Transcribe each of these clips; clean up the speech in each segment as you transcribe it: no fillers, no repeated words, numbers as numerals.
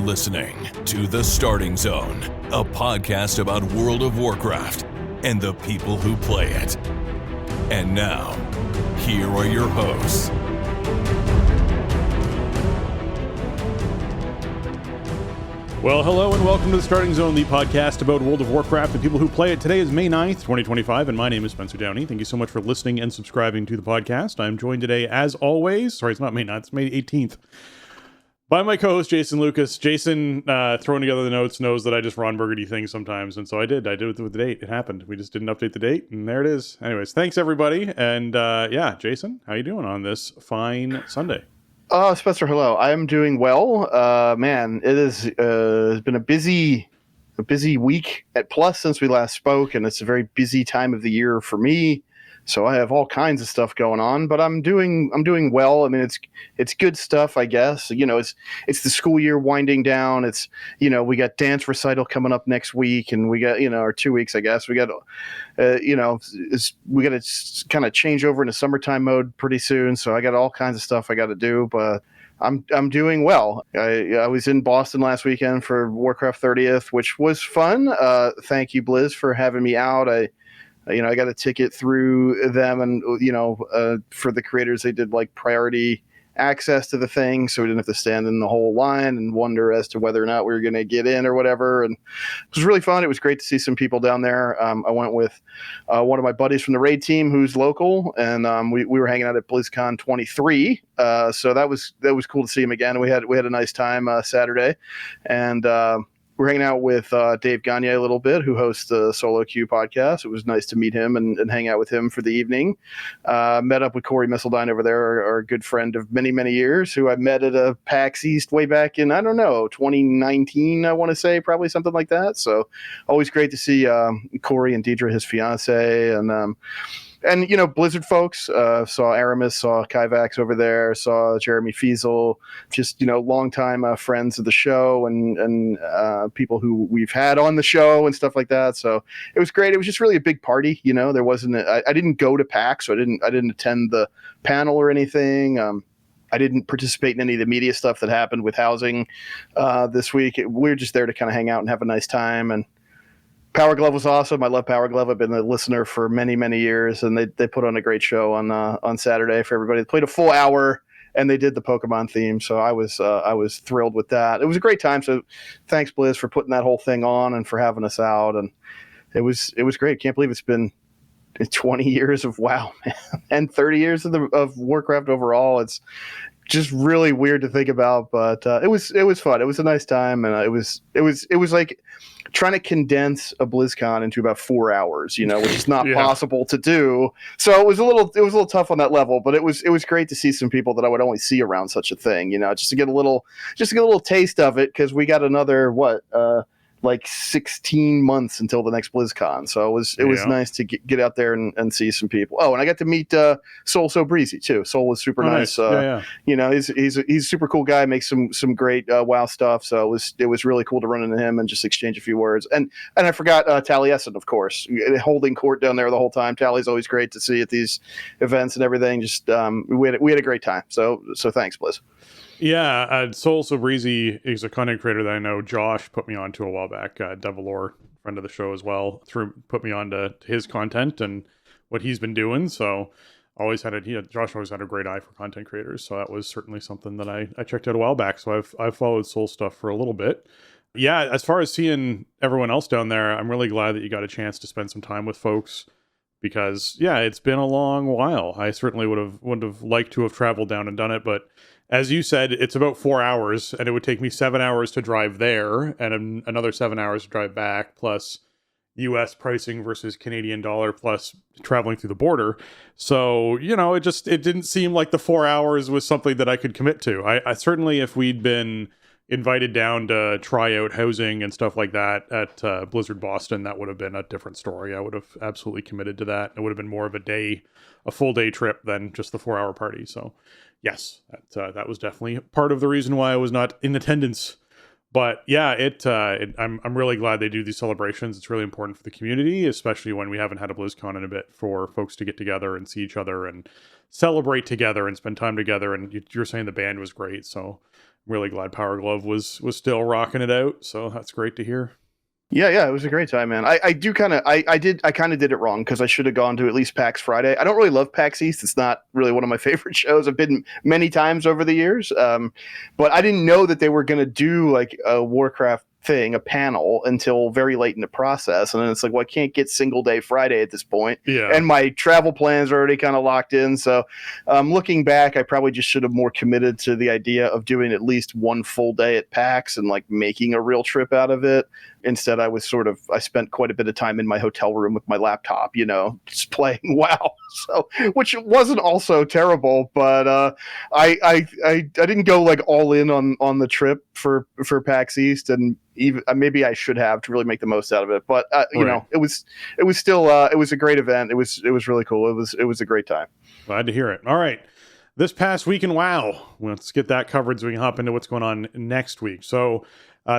listening to The Starting Zone, a podcast about World of Warcraft and the people who play it. And now, here are your hosts. Well, hello and welcome to The Starting Zone, the podcast about World of Warcraft and people who play it. Today is May 9th, 2025, and my name is Spencer Downey. Thank you so much for listening and subscribing to the podcast. I'm joined today, as always, sorry, it's not May 9th, it's May 18th, by my co-host, Jason Lucas. Jason, throwing together the notes, knows that I just Ron Burgundy things sometimes, and so I did it with the date. It happened. We just didn't update the date, and there it is. Anyways, thanks, everybody, and Jason, how you doing on this fine Sunday? Spencer, hello. I am doing well. Man, it is it's been a busy week at Plus since we last spoke, and it's a very busy time of the year for me. So I have all kinds of stuff going on, but I'm doing well. I mean, it's good stuff, I guess. You know, it's the school year winding down. It's, you know, we got dance recital coming up next week, and we got, or 2 weeks, I guess. We got, we got to kind of change over into summertime mode pretty soon. So I got all kinds of stuff I got to do, but I'm doing well. I was in Boston last weekend for Warcraft 30th, which was fun. Thank you, Blizz, for having me out. I got a ticket through them, and for the creators, they did like priority access to the thing, so we didn't have to stand in the whole line and wonder as to whether or not we were going to get in or whatever. And it was really fun. It was great to see some people down there. I went with one of my buddies from the raid team who's local, and we were hanging out at BlizzCon 23. So that was cool to see him again. We had a nice time Saturday, and we're hanging out with Dave Gagne a little bit, who hosts the Solo Queue podcast. It was nice to meet him and hang out with him for the evening. Met up with Corey Misseldine over there, our good friend of many, many years, who I met at a PAX East way back in, 2019, I want to say, probably something like that. So always great to see Corey and Deidre, his fiance, and Blizzard folks, saw Aramis, saw Kyvax over there, saw Jeremy Fiesel, just, longtime friends of the show and people who we've had on the show and stuff like that. So it was great. It was just really a big party. There wasn't, I didn't go to PAX, so I didn't attend the panel or anything. I didn't participate in any of the media stuff that happened with housing this week. We were just there to kind of hang out and have a nice time. And Power Glove was awesome. I love Power Glove. I've been a listener for many, many years, and they put on a great show on Saturday for everybody. They played a full hour, and they did the Pokemon theme, so I was thrilled with that. It was a great time. So thanks, Blizz, for putting that whole thing on and for having us out. And it was great. Can't believe it's been 20 years of WoW, man, and 30 years of Warcraft overall. It's just really weird to think about, but it was fun. It was a nice time, and it was like trying to condense a BlizzCon into about 4 hours, which is not possible to do. So it was a little tough on that level, but it was great to see some people that I would only see around such a thing, just to get a little taste of it, because we got another 16 months until the next BlizzCon. So it was nice to get out there and see some people. Oh, and I got to meet Soul So Breezy too. Soul was super nice. He's a super cool guy, makes some great WoW stuff. So it was really cool to run into him and just exchange a few words. And I forgot Taliesin, of course, holding court down there the whole time. Tally's always great to see at these events and everything. Just we had a great time. So thanks, Blizz. Yeah, Soul So Breezy is a content creator that I know Josh put me on to a while back. Devilor, friend of the show as well, put me on to his content and what he's been doing. So Josh always had a great eye for content creators. So that was certainly something that I checked out a while back. So I've followed Soul stuff for a little bit. Yeah, as far as seeing everyone else down there, I'm really glad that you got a chance to spend some time with folks, because it's been a long while. I certainly would have liked to have traveled down and done it, but as you said, it's about 4 hours, and it would take me 7 hours to drive there and another 7 hours to drive back, plus US pricing versus Canadian dollar, plus traveling through the border. So, it didn't seem like the 4 hours was something that I could commit to. I certainly, if we'd been invited down to try out housing and stuff like that at Blizzard Boston, that would have been a different story. I would have absolutely committed to that. It would have been more of a full day trip than just the 4 hour party. So yes, that was definitely part of the reason why I was not in attendance. But yeah, I'm really glad they do these celebrations. It's really important for the community, especially when we haven't had a BlizzCon in a bit, for folks to get together and see each other and celebrate together and spend time together. And you're saying the band was great, so really glad Power Glove was still rocking it out. So that's great to hear. Yeah, it was a great time, man. I kind of did it wrong because I should have gone to at least PAX Friday. I don't really love PAX East. It's not really one of my favorite shows. I've been many times over the years, but I didn't know that they were going to do like a Warcraft thing, a panel, until very late in the process. And then it's like, well, I can't get single day Friday at this point. Yeah. And my travel plans are already kind of locked in. So looking back, I probably just should have more committed to the idea of doing at least one full day at PAX and like making a real trip out of it. Instead, I spent quite a bit of time in my hotel room with my laptop, just playing WoW. So, which wasn't also terrible, but I didn't go like all in on the trip for PAX East, and even maybe I should have to really make the most out of it. But it was still it was a great event. It was really cool. It was a great time. Glad to hear it. All right. This past week in WoW, let's get that covered so we can hop into what's going on next week. So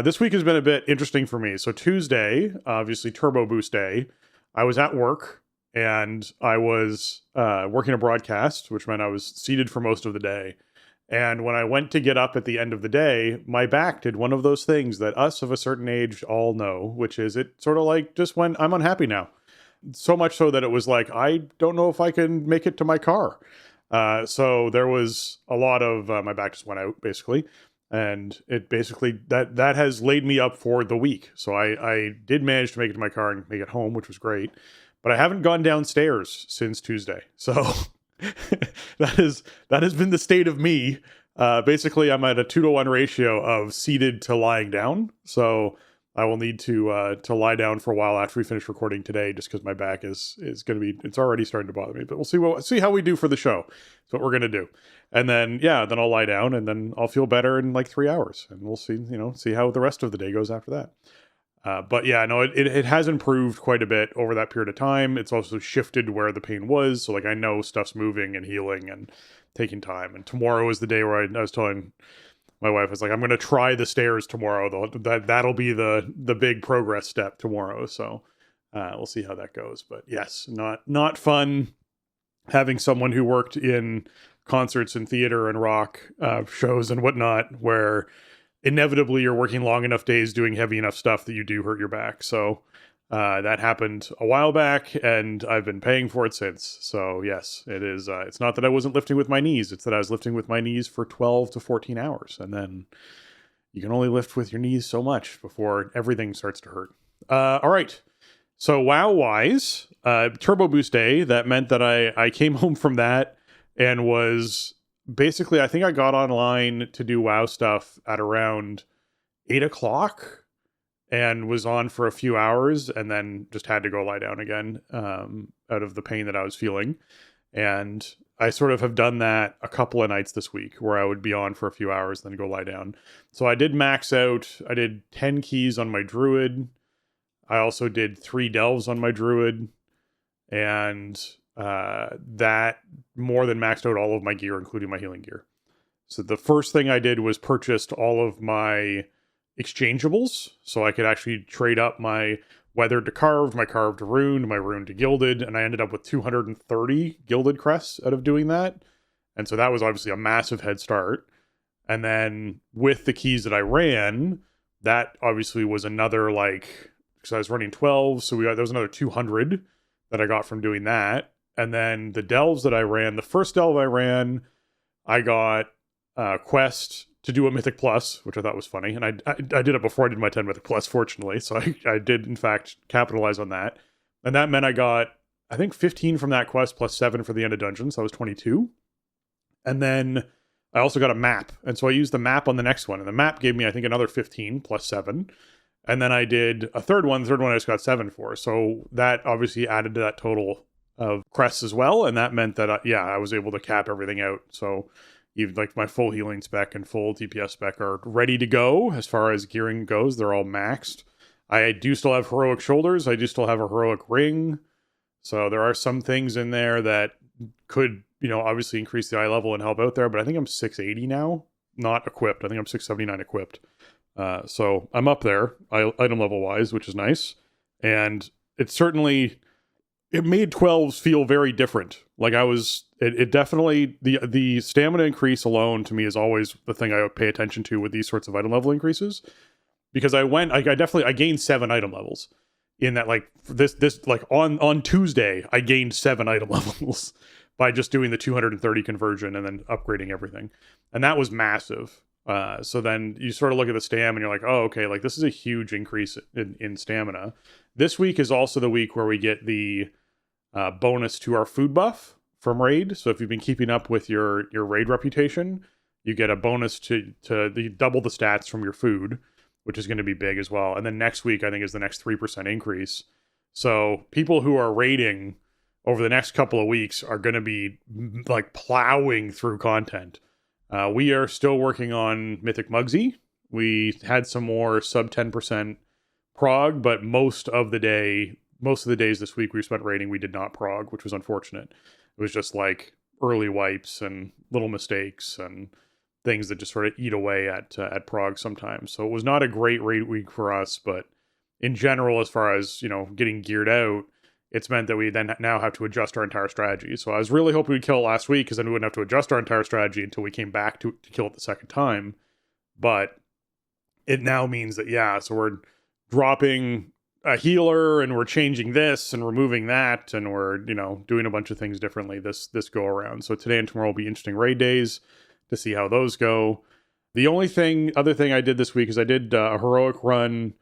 this week has been a bit interesting for me. So Tuesday, obviously Turbo Boost Day, I was at work and I was working a broadcast, which meant I was seated for most of the day. And when I went to get up at the end of the day, my back did one of those things that us of a certain age all know, which is it sort of like just went, I'm unhappy now. So much so that it was like, I don't know if I can make it to my car. So there was a lot of, my back just went out basically. And it basically, that has laid me up for the week. So I did manage to make it to my car and make it home, which was great. But I haven't gone downstairs since Tuesday. So that has been the state of me. Basically, I'm at a 2-to-1 ratio of seated to lying down. So I will need to lie down for a while after we finish recording today, just because my back is going to be, it's already starting to bother me. But we'll see how we do for the show. That's what we're going to do. And then, then I'll lie down and then I'll feel better in like 3 hours. And we'll see how the rest of the day goes after that. But yeah, no, it has improved quite a bit over that period of time. It's also shifted where the pain was. So like I know stuff's moving and healing and taking time. And tomorrow is the day where I was telling my wife, I was like, I'm going to try the stairs tomorrow. That'll be the big progress step tomorrow. So we'll see how that goes. But yes, not fun having someone who worked in concerts and theater and rock shows and whatnot, where inevitably you're working long enough days doing heavy enough stuff that you do hurt your back. So that happened a while back and I've been paying for it since. So yes, it is. It's not that I wasn't lifting with my knees. It's that I was lifting with my knees for 12 to 14 hours. And then you can only lift with your knees so much before everything starts to hurt. All right. So WoW wise, Turbo Boost Day, that meant that I came home from that and was basically, I think I got online to do WoW stuff at around 8 o'clock and was on for a few hours and then just had to go lie down again out of the pain that I was feeling. And I sort of have done that a couple of nights this week where I would be on for a few hours, then go lie down. So I did max out. I did 10 keys on my druid. I also did 3 delves on my druid. And that more than maxed out all of my gear, including my healing gear. So the first thing I did was purchased all of my exchangeables, so I could actually trade up my weathered to carved, my carved to runed, my runed to gilded, and I ended up with 230 gilded crests out of doing that. And so that was obviously a massive head start. And then with the keys that I ran, that obviously was another because I was running 12, so there was another 200 that I got from doing that. And then the delves that I ran, the first delve I ran, I got quest to do a Mythic Plus, which I thought was funny. And I did it before I did my 10 Mythic Plus, fortunately. So I did, in fact, capitalize on that. And that meant I got, I think, 15 from that quest plus 7 for the end of dungeon. So I was 22. And then I also got a map. And so I used the map on the next one. And the map gave me, I think, another 15 plus 7. And then I did a third one. The third one I just got 7 for. So that obviously added to that total of crests as well. And that meant that, I was able to cap everything out. So even my full healing spec and full DPS spec are ready to go as far as gearing goes. They're all maxed. I do still have heroic shoulders. I do still have a heroic ring. So there are some things in there that could, obviously increase the eye level and help out there. But I think I'm 680 now, not equipped. I think I'm 679 equipped. So I'm up there item level wise, which is nice. And it's certainly it made 12s feel very different. Like it definitely, the stamina increase alone to me is always the thing I pay attention to with these sorts of item level increases. Because I gained 7 item levels in that, like this like on Tuesday, I gained 7 item levels by just doing the 230 conversion and then upgrading everything. And that was massive. So then you sort of look at the stam and you're like, oh, okay, like this is a huge increase in stamina. This week is also the week where we get the bonus to our food buff from raid. So if you've been keeping up with your raid reputation, you get a bonus to double the stats from your food, which is going to be big as well. And then next week, I think, is the next 3% increase. So people who are raiding over the next couple of weeks are going to be like plowing through content. We are still working on Mythic Mugsy. We had some more sub 10% prog, but most of the days this week we spent raiding, we did not prog, which was unfortunate. It was just like early wipes and little mistakes and things that just sort of eat away at prog sometimes. So it was not a great raid week for us, but in general, as far as, getting geared out, it's meant that we then now have to adjust our entire strategy. So I was really hoping we'd kill it last week, because then we wouldn't have to adjust our entire strategy until we came back to kill it the second time. But it now means that, so we're dropping a healer and we're changing this and removing that, and we're, doing a bunch of things differently this go around. So today and tomorrow will be interesting raid days to see how those go. The only other thing I did this week is I did a heroic run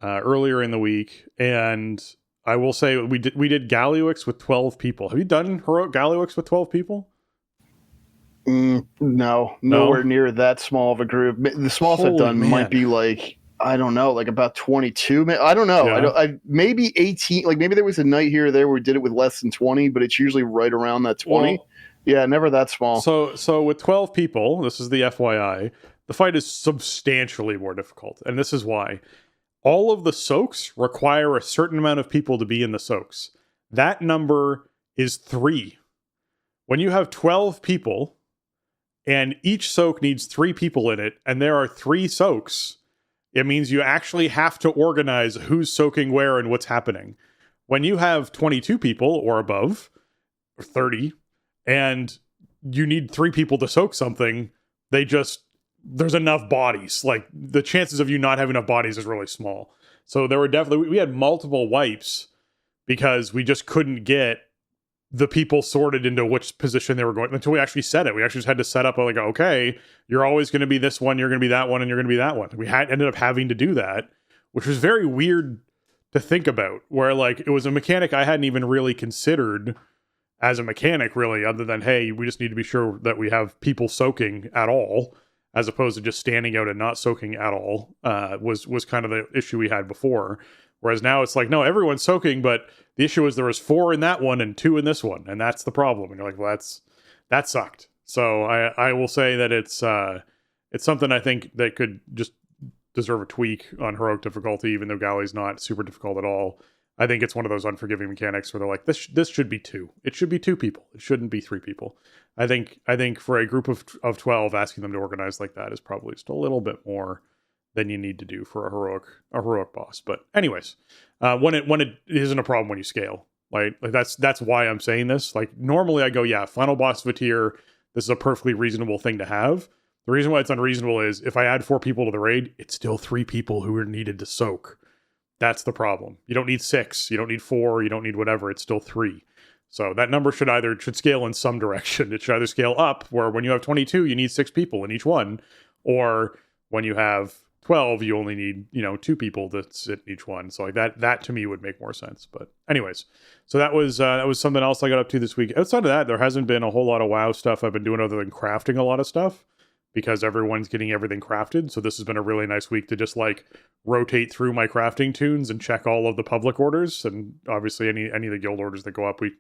earlier in the week, and I will say we did Galliwix with 12 people. Have you done heroic Galliwix with 12 people? No, nowhere near that small of a group. The smallest I've done might be like, I don't know, like about 22. I don't know. Yeah. Maybe 18. Like maybe there was a night here or there where we did it with less than 20, but it's usually right around that 20. Well, yeah, never that small. So with 12 people, this is the FYI, the fight is substantially more difficult. And this is why. All of the soaks require a certain amount of people to be in the soaks. That number is 3. When you have 12 people, and each soak needs 3 people in it, and there are 3 soaks, it means you actually have to organize who's soaking where and what's happening. When you have 22 people or above, or 30, and you need 3 people to soak something, there's enough bodies. Like, the chances of you not having enough bodies is really small. So there were we had multiple wipes because we just couldn't get the people sorted into which position they were going until we actually set it. We actually just had to set up like, okay, you're always going to be this one, you're going to be that one, and you're going to be that one. We ended up having to do that, which was very weird to think about, where like it was a mechanic I hadn't even really considered as a mechanic, really, other than, hey, we just need to be sure that we have people soaking at all, as opposed to just standing out and not soaking at all, was kind of the issue we had before. Whereas now it's like, no, everyone's soaking, but the issue is there was 4 in that one and 2 in this one, and that's the problem. And you're like, well, that sucked. So I will say that it's something I think that could just deserve a tweak on heroic difficulty, even though Galley's not super difficult at all. I think it's one of those unforgiving mechanics where they're like, this should be 2. It should be 2 people. It shouldn't be 3 people. I think for a group of 12, asking them to organize like that is probably just a little bit more than you need to do for a heroic boss. But anyways, when it isn't a problem when you scale, right? Like that's why I'm saying this. Like normally I go, final boss of a tier, this is a perfectly reasonable thing to have. The reason why it's unreasonable is if I add 4 people to the raid, it's still 3 people who are needed to soak. That's the problem. You don't need 6, you don't need 4, you don't need whatever. It's still 3. So that number should scale in some direction. It should either scale up, where when you have 22, you need 6 people in each one, or when you have 12, you only need 2 people to sit in each one. So like that to me would make more sense. But anyways, so that was something else I got up to this week. Outside of that, there hasn't been a whole lot of WoW stuff I've been doing other than crafting a lot of stuff, because everyone's getting everything crafted. So this has been a really nice week to just like rotate through my crafting tunes and check all of the public orders. And obviously any of the guild orders that go up, we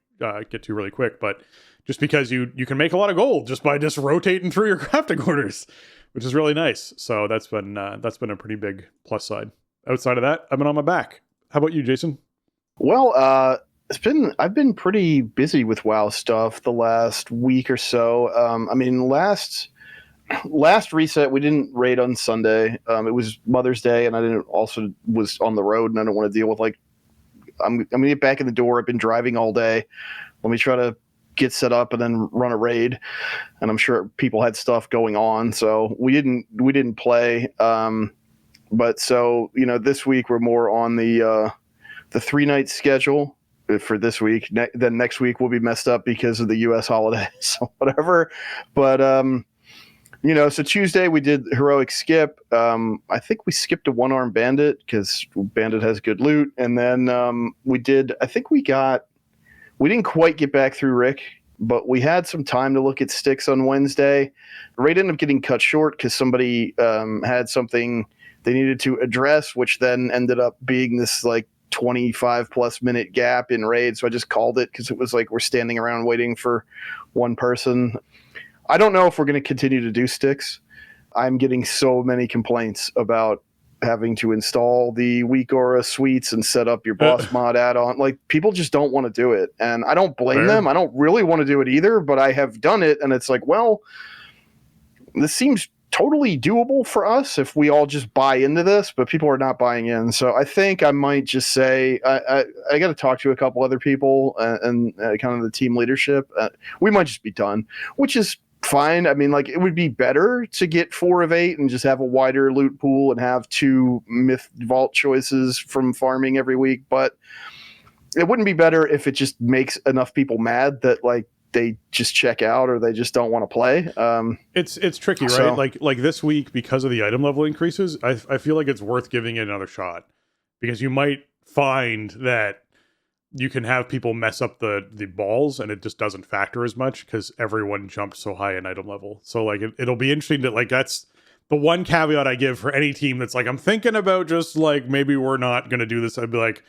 get to really quick. But just because you can make a lot of gold just by just rotating through your crafting orders, which is really nice. So that's been a pretty big plus side. Outside of that, I've been on my back. How about you, Jason? Well, I've been pretty busy with WoW stuff the last week or so. Last reset, we didn't raid on Sunday. It was Mother's Day, and I was on the road, and I don't want to deal with like I'm going to get back in the door. I've been driving all day. Let me try to get set up and then run a raid. And I'm sure people had stuff going on, so we didn't play. But so, this week we're more on the 3-night schedule for this week. Then next week will be messed up because of the U.S. holiday, so whatever. But so Tuesday we did heroic skip. I think we skipped a 1-armed bandit because bandit has good loot, and then we did. I think we didn't quite get back through Rick, but we had some time to look at sticks on Wednesday. Raid ended up getting cut short because somebody had something they needed to address, which then ended up being this like 25 plus minute gap in raid. So I just called it because it was like we're standing around waiting for one person. I don't know if we're going to continue to do sticks. I'm getting so many complaints about having to install the weak aura suites and set up your boss mod add-on. Like, people just don't want to do it, and I don't blame them. I don't really want to do it either, but I have done it, and it's like, well, this seems totally doable for us if we all just buy into this, but people are not buying in. So I think I might just say I got to talk to a couple other people and kind of the team leadership. We might just be done, which is fine. I mean, like, it would be better to get 4 of 8 and just have a wider loot pool and have 2 myth vault choices from farming every week, but it wouldn't be better if it just makes enough people mad that like they just check out or they just don't want to play. It's tricky, right? Like this week, because of the item level increases, I feel like it's worth giving it another shot, because you might find that you can have people mess up the balls and it just doesn't factor as much because everyone jumped so high in item level. So like it'll be interesting to, like, that's the one caveat I give for any team that's like, I'm thinking about just like, maybe we're not going to do this. I'd be like,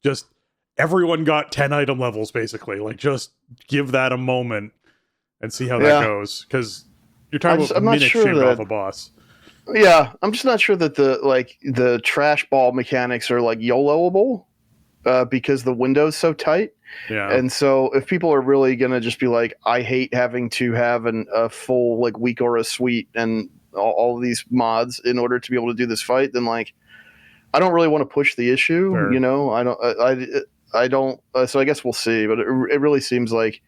just everyone got 10 item levels, basically. Like, just give that a moment and see how that goes. Because you're talking about minutes shaved off a boss. Yeah, I'm just not sure that the trash ball mechanics are like YOLOable because the window's so tight. Yeah. And so if people are really going to just be like, I hate having to have a full like weak aura suite and all of these mods in order to be able to do this fight, then like, I don't really want to push the issue. Sure. I don't. So I guess we'll see. But it really seems like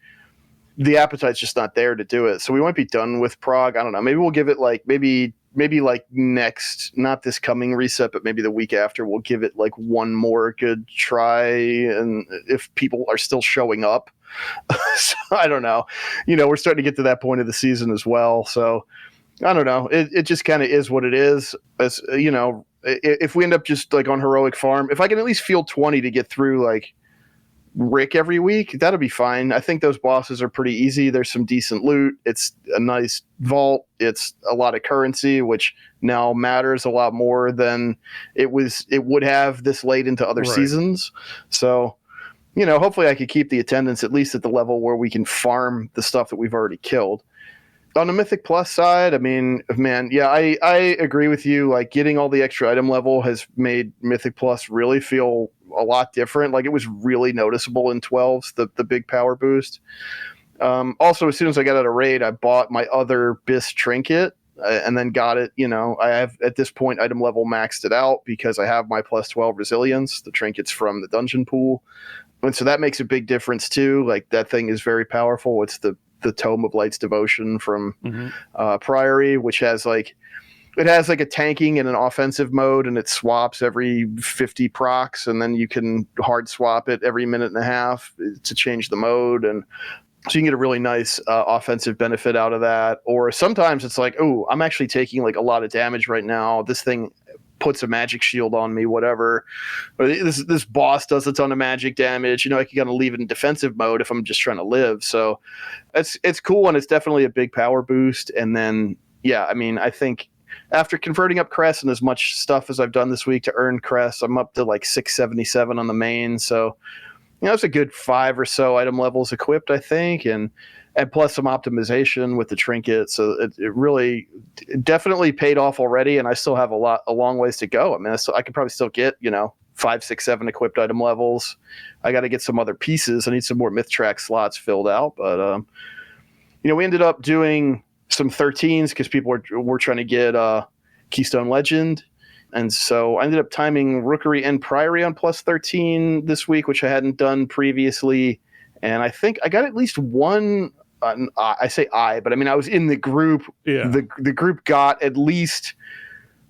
the appetite's just not there to do it. So we might be done with Prague. I don't know. Maybe we'll give it like maybe like next, not this coming reset, but maybe the week after, we'll give it like one more good try. And if people are still showing up, so I don't know. We're starting to get to that point of the season as well. So I don't know. It just kind of is what it is. As if we end up just like on heroic farm, if I can at least field 20 to get through like Rick every week, that'll be fine. I think those bosses are pretty easy. There's some decent loot. It's a nice vault. It's a lot of currency, which now matters a lot more than it would have this late into other seasons. So, hopefully I could keep the attendance at least at the level where we can farm the stuff that we've already killed. On the Mythic Plus side, I mean, man, yeah, I agree with you. Like, getting all the extra item level has made Mythic Plus really feel a lot different. Like, it was really noticeable in 12s, the big power boost. Also, as soon as I got out of raid, I bought my other BIS trinket and then got it. I have at this point item level maxed it out because I have my plus 12 resilience. The trinket's from the dungeon pool. And so that makes a big difference too. Like, that thing is very powerful. It's the Tome of Light's Devotion from Priory, which has like a tanking and an offensive mode, and it swaps every 50 procs, and then you can hard swap it every minute and a half to change the mode, and so you can get a really nice offensive benefit out of that. Or sometimes it's like, oh, I'm actually taking like a lot of damage right now. This thing puts a magic shield on me, whatever. Or this boss does a ton of magic damage. I can kind of leave it in defensive mode if I'm just trying to live. So it's cool, and it's definitely a big power boost. And then, yeah, I mean, I think after converting up Crest and as much stuff as I've done this week to earn Crest, I'm up to like 677 on the main. So, it's a good 5 or so item levels equipped, I think. And plus some optimization with the trinket. So it really definitely paid off already. And I still have a long ways to go. I mean, I could probably still get, 5, 6, 7 equipped item levels. I got to get some other pieces. I need some more myth track slots filled out. But, we ended up doing some 13s because people were trying to get Keystone Legend. And so I ended up timing Rookery and Priory on plus 13 this week, which I hadn't done previously. And I think I got at least one. I say but I mean, I was in the group. Yeah. The group got at least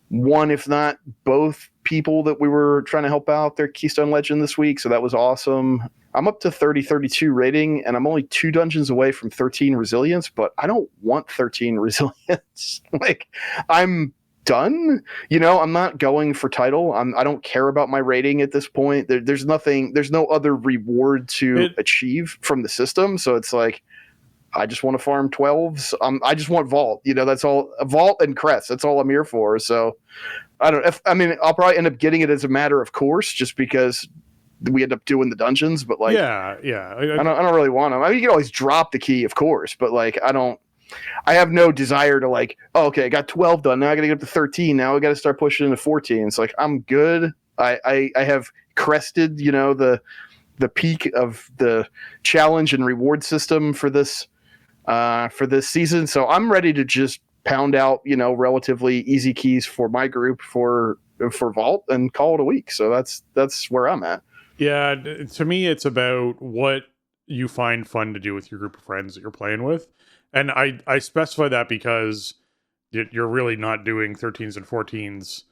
one, if not both people that we were trying to help out their Keystone Legend this week. So that was awesome. I'm up to 32 rating, and I'm only 2 dungeons away from 13 resilience, but I don't want 13 resilience. Like, I'm done. I'm not going for title. I don't care about my rating at this point. There's no other reward to achieve from the system. So it's like, I just want to farm 12s. I just want Vault. That's all. Vault and Crest. That's all I'm here for. So I'll probably end up getting it as a matter of course, just because we end up doing the dungeons. But like, yeah. I don't really want them. I mean, you can always drop the key, of course, but like, I have no desire to like, oh, okay, I got 12 done. Now I got to get up to 13. Now I got to start pushing into 14. It's like, I'm good. I have crested, the peak of the challenge and reward system for this season. So I'm ready to just pound out, relatively easy keys for my group for Vault and call it a week. So that's where I'm at. Yeah. To me, it's about what you find fun to do with your group of friends that you're playing with. And I specify that because you're really not doing 13s and 14s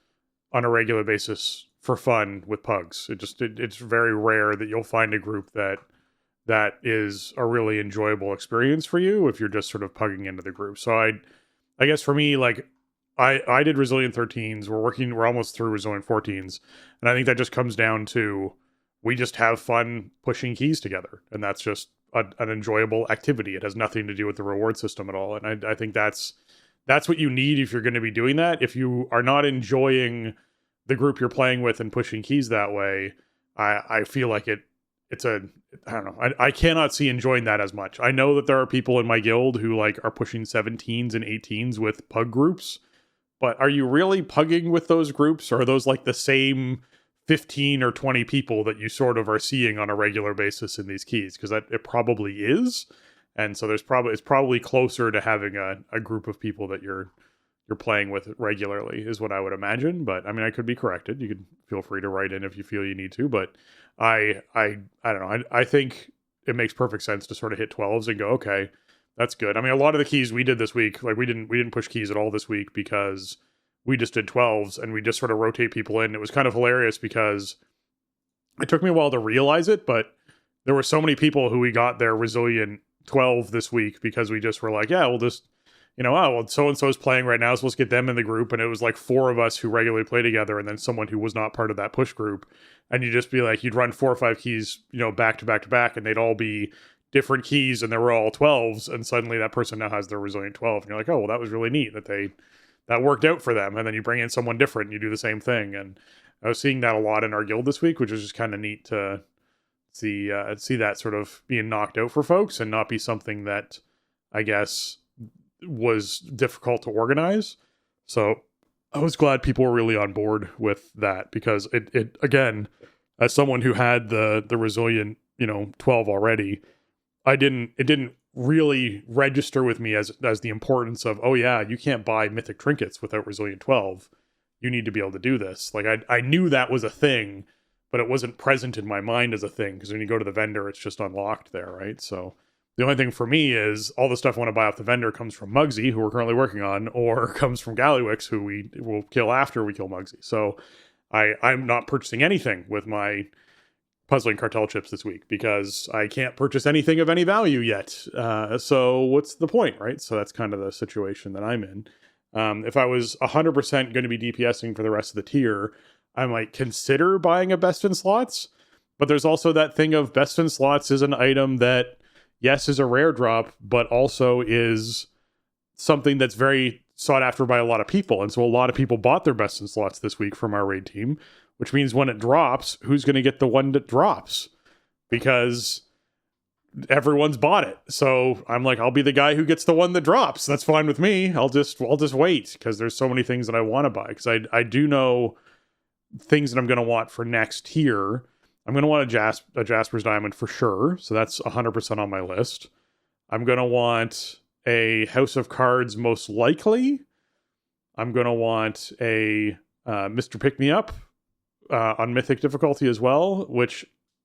on a regular basis for fun with pugs. It's very rare that you'll find a group that is a really enjoyable experience for you if you're just sort of pugging into the group. So I guess for me, like, I did Resilient 13s. We're almost through Resilient 14s. And I think that just comes down to, we just have fun pushing keys together. And that's just an enjoyable activity. It has nothing to do with the reward system at all. And I think that's what you need if you're going to be doing that. If you are not enjoying the group you're playing with and pushing keys that way, I feel like it's I don't know. I cannot see enjoying that as much. I know that there are people in my guild who like are pushing 17s and 18s with pug groups, but are you really pugging with those groups, or are those like the same 15 or 20 people that you sort of are seeing on a regular basis in these keys? Because it probably is. And so it's probably closer to having a group of people that you're playing with regularly, is what I would imagine. But I mean, I could be corrected. You could feel free to write in if you feel you need to, but I don't know. I think it makes perfect sense to sort of hit 12s and go, okay, that's good. I mean, a lot of the keys we did this week, like we didn't push keys at all this week because we just did 12s and we just sort of rotate people in. It was kind of hilarious because it took me a while to realize it, but there were so many people who we got their Resilient 12 this week because we just were like, yeah, we'll just, so-and-so is playing right now, so let's get them in the group. And it was like 4 of us who regularly play together and then someone who was not part of that push group. And you'd just be like, you'd run 4 or 5 keys, back to back to back, and they'd all be different keys and they were all 12s. And suddenly that person now has their Resilient 12. And you're like, oh, well, that was really neat that worked out for them. And then you bring in someone different and you do the same thing. And I was seeing that a lot in our guild this week, which was just kind of neat to see that sort of being knocked out for folks and not be something that I guess was difficult to organize. So I was glad people were really on board with that, because it again, as someone who had the Resilient 12 already, it didn't really register with me as the importance of, oh yeah, you can't buy mythic trinkets without Resilient 12. You need to be able to do this. Like I knew that was a thing, but it wasn't present in my mind as a thing, because when you go to the vendor, it's just unlocked there, right? So the only thing for me is all the stuff I want to buy off the vendor comes from Muggsy, who we're currently working on, or comes from Gallywix, who we will kill after we kill Muggsy. So I'm not purchasing anything with my puzzling cartel chips this week because I can't purchase anything of any value yet. So what's the point, right? So that's kind of the situation that I'm in. If I was 100% going to be DPSing for the rest of the tier, I might consider buying a Best in Slots. But there's also that thing of Best in Slots is an item that, yes, is a rare drop, but also is something that's very sought after by a lot of people. And so a lot of people bought their Best in Slots this week from our raid team, which means when it drops, who's going to get the one that drops? Because everyone's bought it. So I'm like, I'll be the guy who gets the one that drops. That's fine with me. I'll just wait, because there's so many things that I want to buy. Because I do know things that I'm going to want for next tier. I'm going to want a Jasper's Diamond for sure. So that's 100% on my list. I'm going to want a House of Cards most likely. I'm going to want a Mr. Pick Me Up on Mythic difficulty as well, which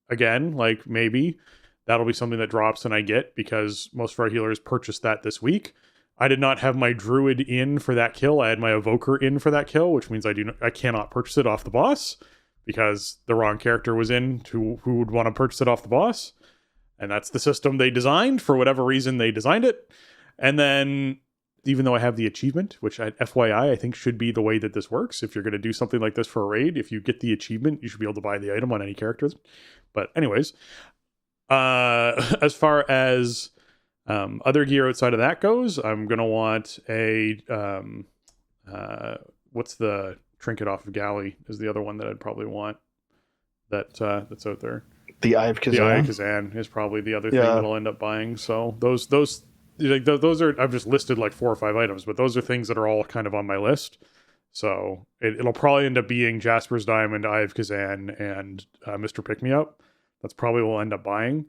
again, like maybe that'll be something that drops and I get because most of our healers purchased that this week. I did not have my druid in for that kill. I had my evoker in for that kill, which means I cannot purchase it off the boss because the wrong character was in who would want to purchase it off the boss. And that's the system they designed for whatever reason they designed it. And then even though I have the achievement, which FYI I think should be the way that this works. If you're going to do something like this for a raid, if you get the achievement, you should be able to buy the item on any characters. But anyways, as far as other gear outside of that goes, I'm gonna want a what's the trinket off of Galley is the other one that I'd probably want that's out there. The Eye of Kazan. The Eye of Kazan is probably the other thing that I'll end up buying. So those are, I've just listed like 4 or 5 items, but those are things that are all kind of on my list. So it'll probably end up being Jasper's Diamond, Eye of Kazan, and Mr. Pick Me Up. That's probably what we'll end up buying.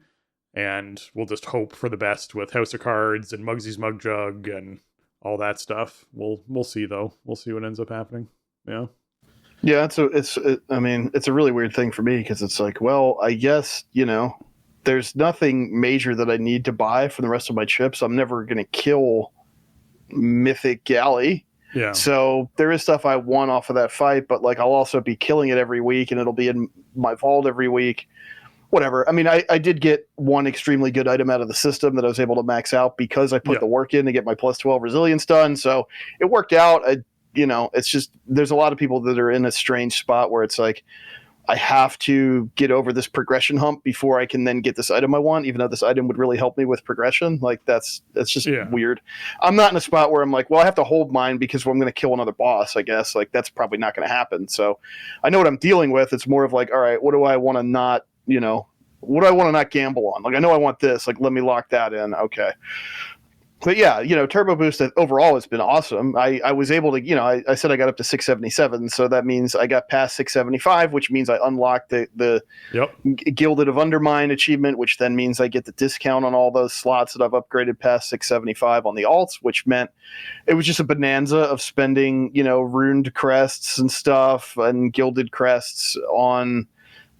And we'll just hope for the best with House of Cards and Muggsy's Mug Jug and all that stuff. We'll see though. We'll see what ends up happening. Yeah. Yeah, it's a really weird thing for me because it's like, well, I guess, there's nothing major that I need to buy for the rest of my chips. I'm never going to kill Mythic Galley. Yeah. So there is stuff I want off of that fight, but like I'll also be killing it every week and it'll be in my vault every week. Whatever. I mean, I did get one extremely good item out of the system that I was able to max out because I put the work in to get my plus 12 resilience done. So it worked out. It's just there's a lot of people that are in a strange spot where it's like I have to get over this progression hump before I can then get this item I want, even though this item would really help me with progression. Like that's just weird. I'm not in a spot where I'm like, well, I have to hold mine because I'm going to kill another boss, I guess. Like that's probably not going to happen. So I know what I'm dealing with. It's more of like, all right, what do I want to not what do I want to not gamble on? Like, I know I want this. Like, let me lock that in. Okay. But yeah, Turbo Boost overall has been awesome. I was able to, I said I got up to 677. So that means I got past 675, which means I unlocked the Gilded of Undermine achievement, which then means I get the discount on all those slots that I've upgraded past 675 on the alts, which meant it was just a bonanza of spending, runed crests and stuff and gilded crests on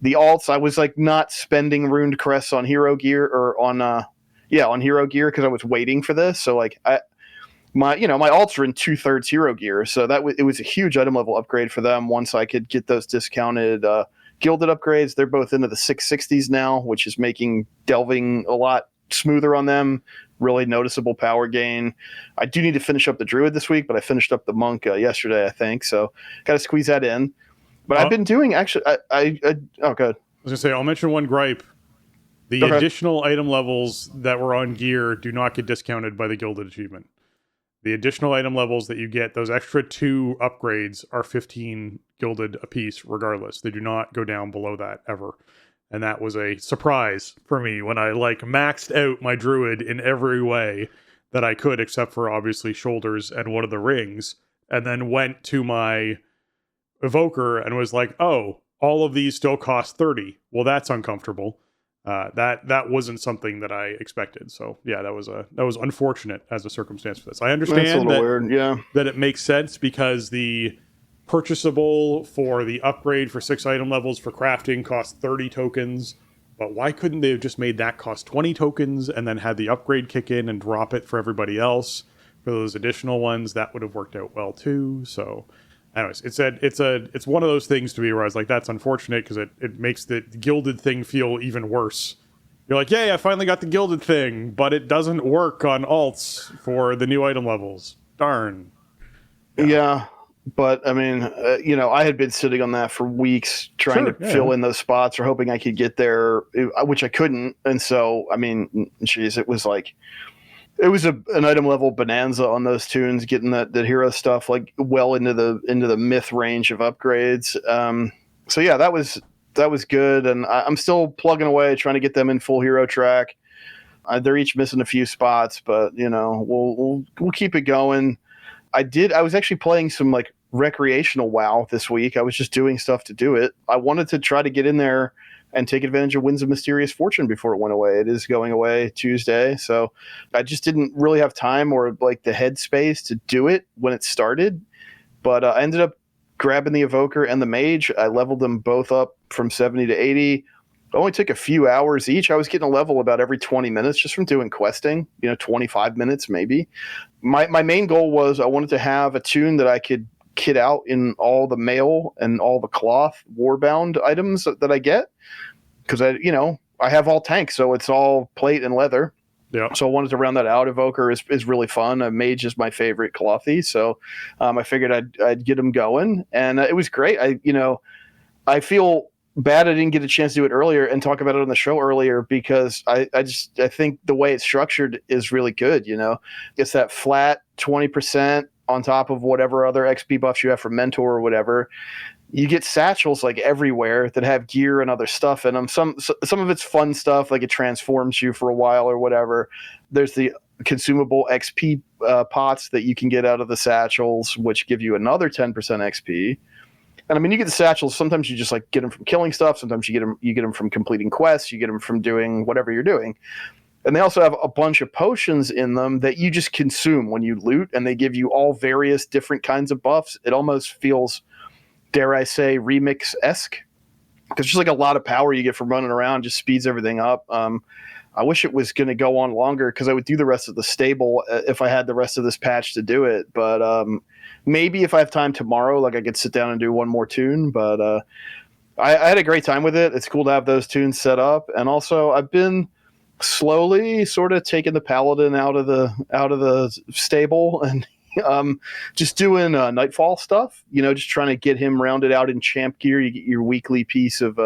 the alts. I was like not spending runed crests on hero gear or on hero gear because I was waiting for this. So like my alts are in 2/3 hero gear. So it was a huge item level upgrade for them once I could get those discounted gilded upgrades. They're both into the 660s now, which is making delving a lot smoother on them. Really noticeable power gain. I do need to finish up the druid this week, but I finished up the monk yesterday, I think. So got to squeeze that in. But I've been doing actually. Good. I was gonna say I'll mention one gripe. The additional item levels that were on gear do not get discounted by the gilded achievement. The additional item levels that you get, those extra 2 upgrades, are 15 gilded apiece, regardless. They do not go down below that ever. And that was a surprise for me when I maxed out my druid in every way that I could, except for obviously shoulders and one of the rings, and then went to my evoker and was like, oh, all of these still cost 30. Well, that's uncomfortable. That wasn't something that I expected. So yeah, that was unfortunate as a circumstance for this. I understand that it makes sense because the purchasable for the upgrade for 6 item levels for crafting costs 30 tokens. But why couldn't they have just made that cost 20 tokens and then had the upgrade kick in and drop it for everybody else for those additional ones? That would have worked out well too. So anyways, it's one of those things to me where I was like, that's unfortunate because it makes the gilded thing feel even worse. You're like, yay, I finally got the gilded thing, but it doesn't work on alts for the new item levels. Darn. Yeah, but I mean, I had been sitting on that for weeks trying to fill in those spots or hoping I could get there, which I couldn't. And so, I mean, geez, it was like... It was an item level bonanza on those tunes, getting that hero stuff like well into the myth range of upgrades. So yeah, that was good, and I'm still plugging away trying to get them in full hero track. They're each missing a few spots, but we'll keep it going. I was actually playing some like recreational WoW this week. I was just doing stuff to do it. I wanted to try to get in there and take advantage of Winds of Mysterious Fortune before it went away. It is going away Tuesday, so I just didn't really have time or like the headspace to do it when it started. But I ended up grabbing the Evoker and the Mage. I leveled them both up from 70 to 80. It only took a few hours each. I was getting a level about every 20 minutes just from doing questing, 25 minutes maybe. My main goal was I wanted to have a tune that I could kit out in all the mail and all the cloth warbound items that I get. Because I have all tanks, so it's all plate and leather. Yeah. So I wanted to round that out. Evoker is really fun. A Mage is my favorite clothy, so I figured I'd get them going, and it was great. I feel bad I didn't get a chance to do it earlier and talk about it on the show earlier because I think the way it's structured is really good. It's that flat 20% on top of whatever other XP buffs you have from Mentor or whatever. You get satchels like everywhere that have gear and other stuff in them. Some of it's fun stuff, like it transforms you for a while or whatever. There's the consumable XP pots that you can get out of the satchels, which give you another 10% XP. And I mean, you get the satchels. Sometimes you just like get them from killing stuff. Sometimes you get them from completing quests. You get them from doing whatever you're doing. And they also have a bunch of potions in them that you just consume when you loot, and they give you all various different kinds of buffs. It almost feels, dare I say, remix-esque, because just like a lot of power you get from running around just speeds everything up. I wish it was going to go on longer because I would do the rest of the stable if I had the rest of this patch to do it. But maybe if I have time tomorrow, like I could sit down and do one more tune. But I had a great time with it. It's cool to have those tunes set up, and also I've been slowly sort of taking the paladin out of the stable and just doing nightfall stuff, just trying to get him rounded out in champ gear. You get your weekly piece of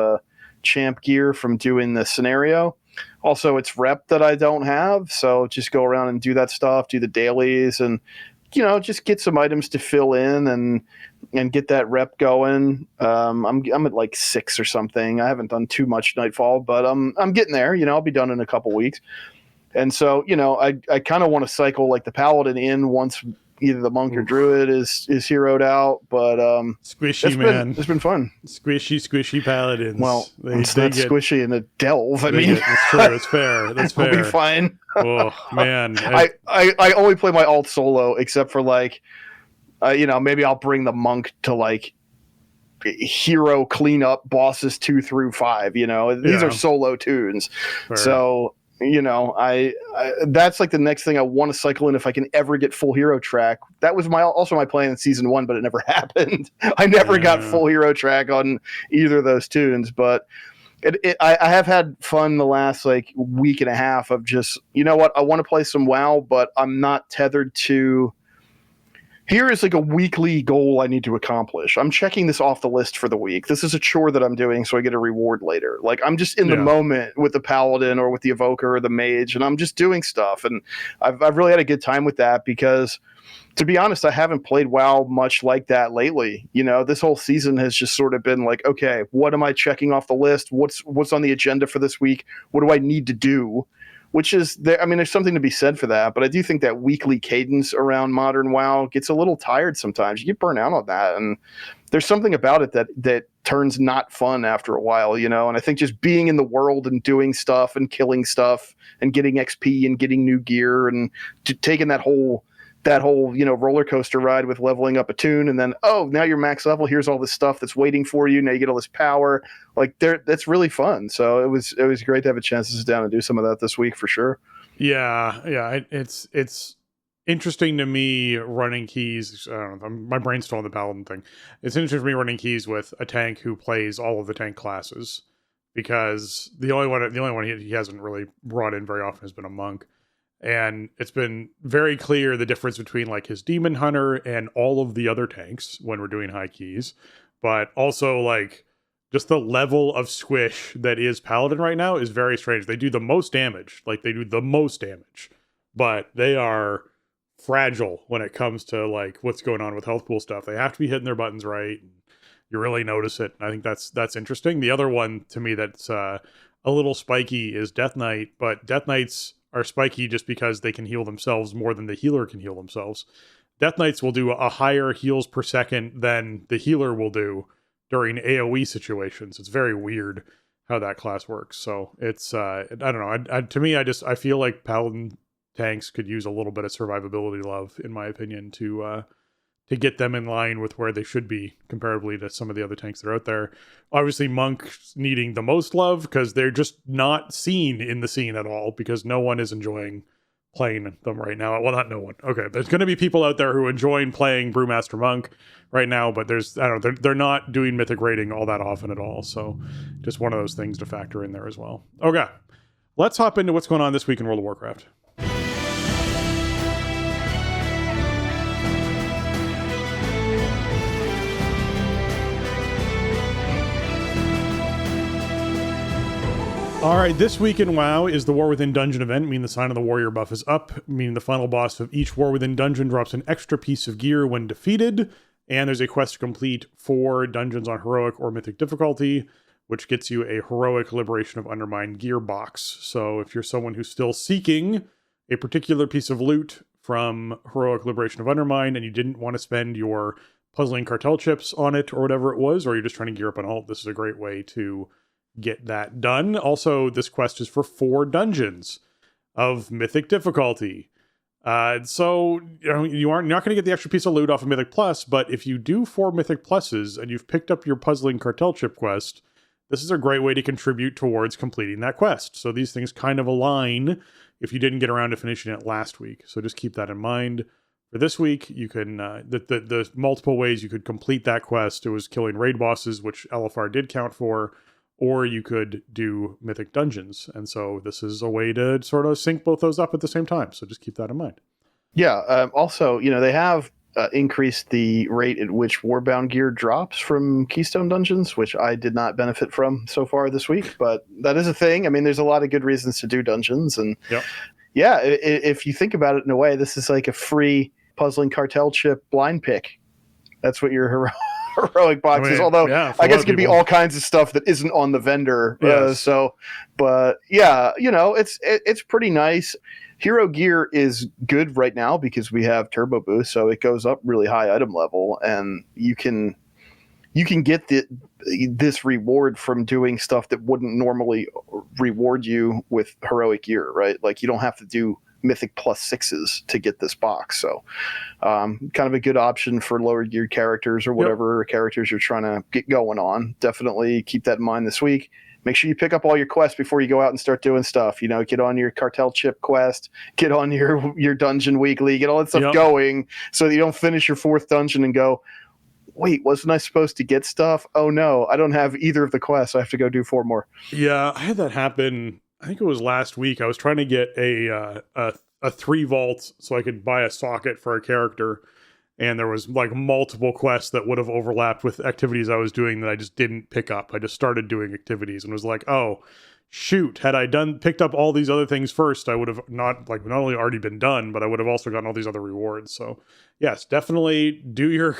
champ gear from doing the scenario. Also, it's rep that I don't have, so just go around and do that stuff, do the dailies, and just get some items to fill in and get that rep going. I'm at like 6 or something. I haven't done too much nightfall, but I'm getting there. I'll be done in a couple weeks. And so, I kind of want to cycle like the paladin in once either the monk or druid is heroed out, but squishy, it's been fun. Squishy paladins. Well, it's not squishy in a delve. I mean, it's true. It's fair. That's fair. We'll be fine. Oh man, I only play my alt solo except for like, maybe I'll bring the monk to like hero cleanup bosses 2 through 5. These are solo tunes, fair. So. I that's like the next thing I want to cycle in if I can ever get full hero track. That was also my plan in season 1, but it never happened. I never got full hero track on either of those tunes, but I have had fun the last like week and a half of just, I want to play some WoW, but I'm not tethered to. Here is like a weekly goal I need to accomplish. I'm checking this off the list for the week. This is a chore that I'm doing, so I get a reward later. Like I'm just in the moment with the paladin or with the evoker or the mage, and I'm just doing stuff. And I've really had a good time with that because, to be honest, I haven't played WoW much like that lately. This whole season has just sort of been like, okay, what am I checking off the list? What's on the agenda for this week? What do I need to do? Which is there. I mean, there's something to be said for that, but I do think that weekly cadence around modern WoW gets a little tired sometimes. You get burnt out on that, and there's something about it that turns not fun after a while, And I think just being in the world and doing stuff and killing stuff and getting XP and getting new gear and taking that whole roller coaster ride with leveling up a tune, and then now you're max level. Here's all this stuff that's waiting for you. Now you get all this power. Like that's really fun. So it was great to have a chance to sit down and do some of that this week for sure. Yeah. It's interesting to me running keys. I don't know, my brain's still on the paladin thing. It's interesting for me running keys with a tank who plays all of the tank classes, because the only one he hasn't really brought in very often has been a monk. And it's been very clear the difference between like his demon hunter and all of the other tanks when we're doing high keys, but also like just the level of squish that is paladin right now is very strange. They do the most damage, but they are fragile when it comes to like what's going on with health pool stuff. They have to be hitting their buttons right. And you really notice it. I think that's interesting. The other one to me that's a little spiky is Death Knight, but Death Knights are spiky just because they can heal themselves more than the healer can heal themselves. Death Knights will do a higher heals per second than the healer will do during AoE situations. It's very weird how that class works. So it's, I don't know. To me, I feel like paladin tanks could use a little bit of survivability love, in my opinion, to to get them in line with where they should be comparatively to some of the other tanks that are out there. Obviously, Monk's needing the most love because they're just not seen in the scene at all because no one is enjoying playing them right now. Well, not no one. Okay, there's going to be people out there who enjoy playing Brewmaster Monk right now, but they're not doing Mythic rating all that often at all. So just one of those things to factor in there as well. Okay, let's hop into what's going on this week in World of Warcraft. All right, this week in WoW is the War Within Dungeon event, meaning the Sign of the Warrior buff is up, meaning the final boss of each War Within dungeon drops an extra piece of gear when defeated, and there's a quest to complete 4 dungeons on Heroic or Mythic difficulty, which gets you a Heroic Liberation of Undermine gear box. So if you're someone who's still seeking a particular piece of loot from Heroic Liberation of Undermine and you didn't want to spend your puzzling cartel chips on it or whatever it was, or you're just trying to gear up an alt, this is a great way to get that done. Also, this quest is for 4 dungeons of Mythic difficulty. So you aren't not going to get the extra piece of loot off of Mythic Plus, but if you do 4 Mythic Pluses and you've picked up your puzzling cartel chip quest, this is a great way to contribute towards completing that quest. So these things kind of align if you didn't get around to finishing it last week. So just keep that in mind. For this week, you can the multiple ways you could complete that quest. It was killing raid bosses, which LFR did count for, or you could do Mythic dungeons. And so this is a way to sort of sync both those up at the same time. So just keep that in mind. Yeah. Also, they have increased the rate at which Warbound gear drops from Keystone dungeons, which I did not benefit from so far this week. But that is a thing. I mean, there's a lot of good reasons to do dungeons. And yeah, if you think about it in a way, this is like a free puzzling cartel chip blind pick. That's what your heroic boxes, although I guess it could be all kinds of stuff that isn't on the vendor. Yes. But yeah, it's pretty nice. Hero gear is good right now because we have turbo boost, so it goes up really high item level, and you can get this reward from doing stuff that wouldn't normally reward you with heroic gear, right? Like you don't have to do Mythic +6s to get this box. So kind of a good option for lower geared characters or whatever characters you're trying to get going on. Definitely keep that in mind this week. Make sure you pick up all your quests before you go out and start doing stuff. Get on your cartel chip quest, get on your dungeon weekly, get all that stuff going so that you don't finish your 4th dungeon and go, wait, wasn't I supposed to get stuff? Oh no, I don't have either of the quests. I have to go do 4 more. Yeah, I had that happen. I think it was last week. I was trying to get a 3 vault so I could buy a socket for a character, and there was like multiple quests that would have overlapped with activities I was doing that I just didn't pick up. I just started doing activities and was like, oh shoot, had I picked up all these other things first, I would have not only already been done, but I would have also gotten all these other rewards. So yes, definitely do your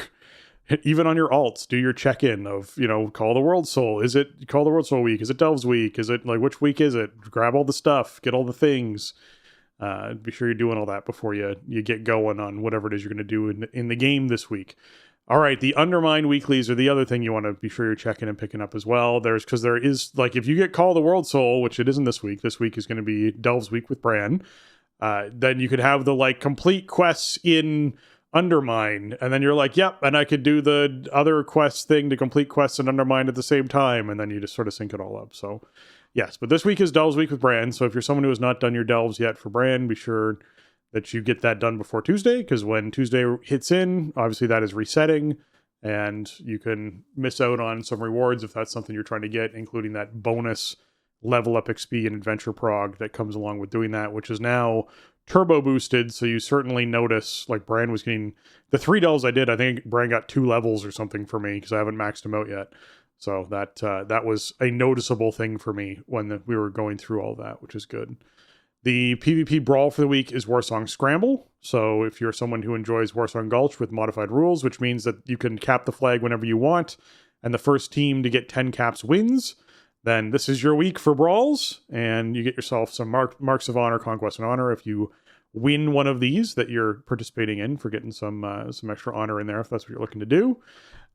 even on your alts, do your check-in of, Call the World Soul. Is it Call the World Soul week? Is it Delves week? Is it which week is it? Grab all the stuff, get all the things. Be sure you're doing all that before you get going on whatever it is you're going to do in the game this week. All right, the Undermine weeklies are the other thing you want to be sure you're checking and picking up as well. Because there is, if you get Call the World Soul, which it isn't this week is going to be Delves week with Bran, then you could have the complete quests in Undermine, and then you're like, yep, and I could do the other quest thing to complete quests and Undermine at the same time, and then you just sort of sync it all up. So yes, but this week is Delves week with Bran, so if you're someone who has not done your Delves yet for Bran, be sure that you get that done before Tuesday, because when Tuesday hits in, obviously that is resetting, and you can miss out on some rewards if that's something you're trying to get, including that bonus level up XP and adventure prog that comes along with doing that, which is now turbo boosted, so you certainly notice Bran was getting the 3 delves I did. I think Bran got 2 levels or something for me because I haven't maxed him out yet. So that was a noticeable thing for me when we were going through all that, which is good. The PvP brawl for the week is Warsong Scramble. So if you're someone who enjoys Warsong Gulch with modified rules, which means that you can cap the flag whenever you want, and the first team to get 10 caps wins, then this is your week for brawls, and you get yourself some marks of honor, conquest and honor if you win one of these that you're participating in, for getting some extra honor in there if that's what you're looking to do.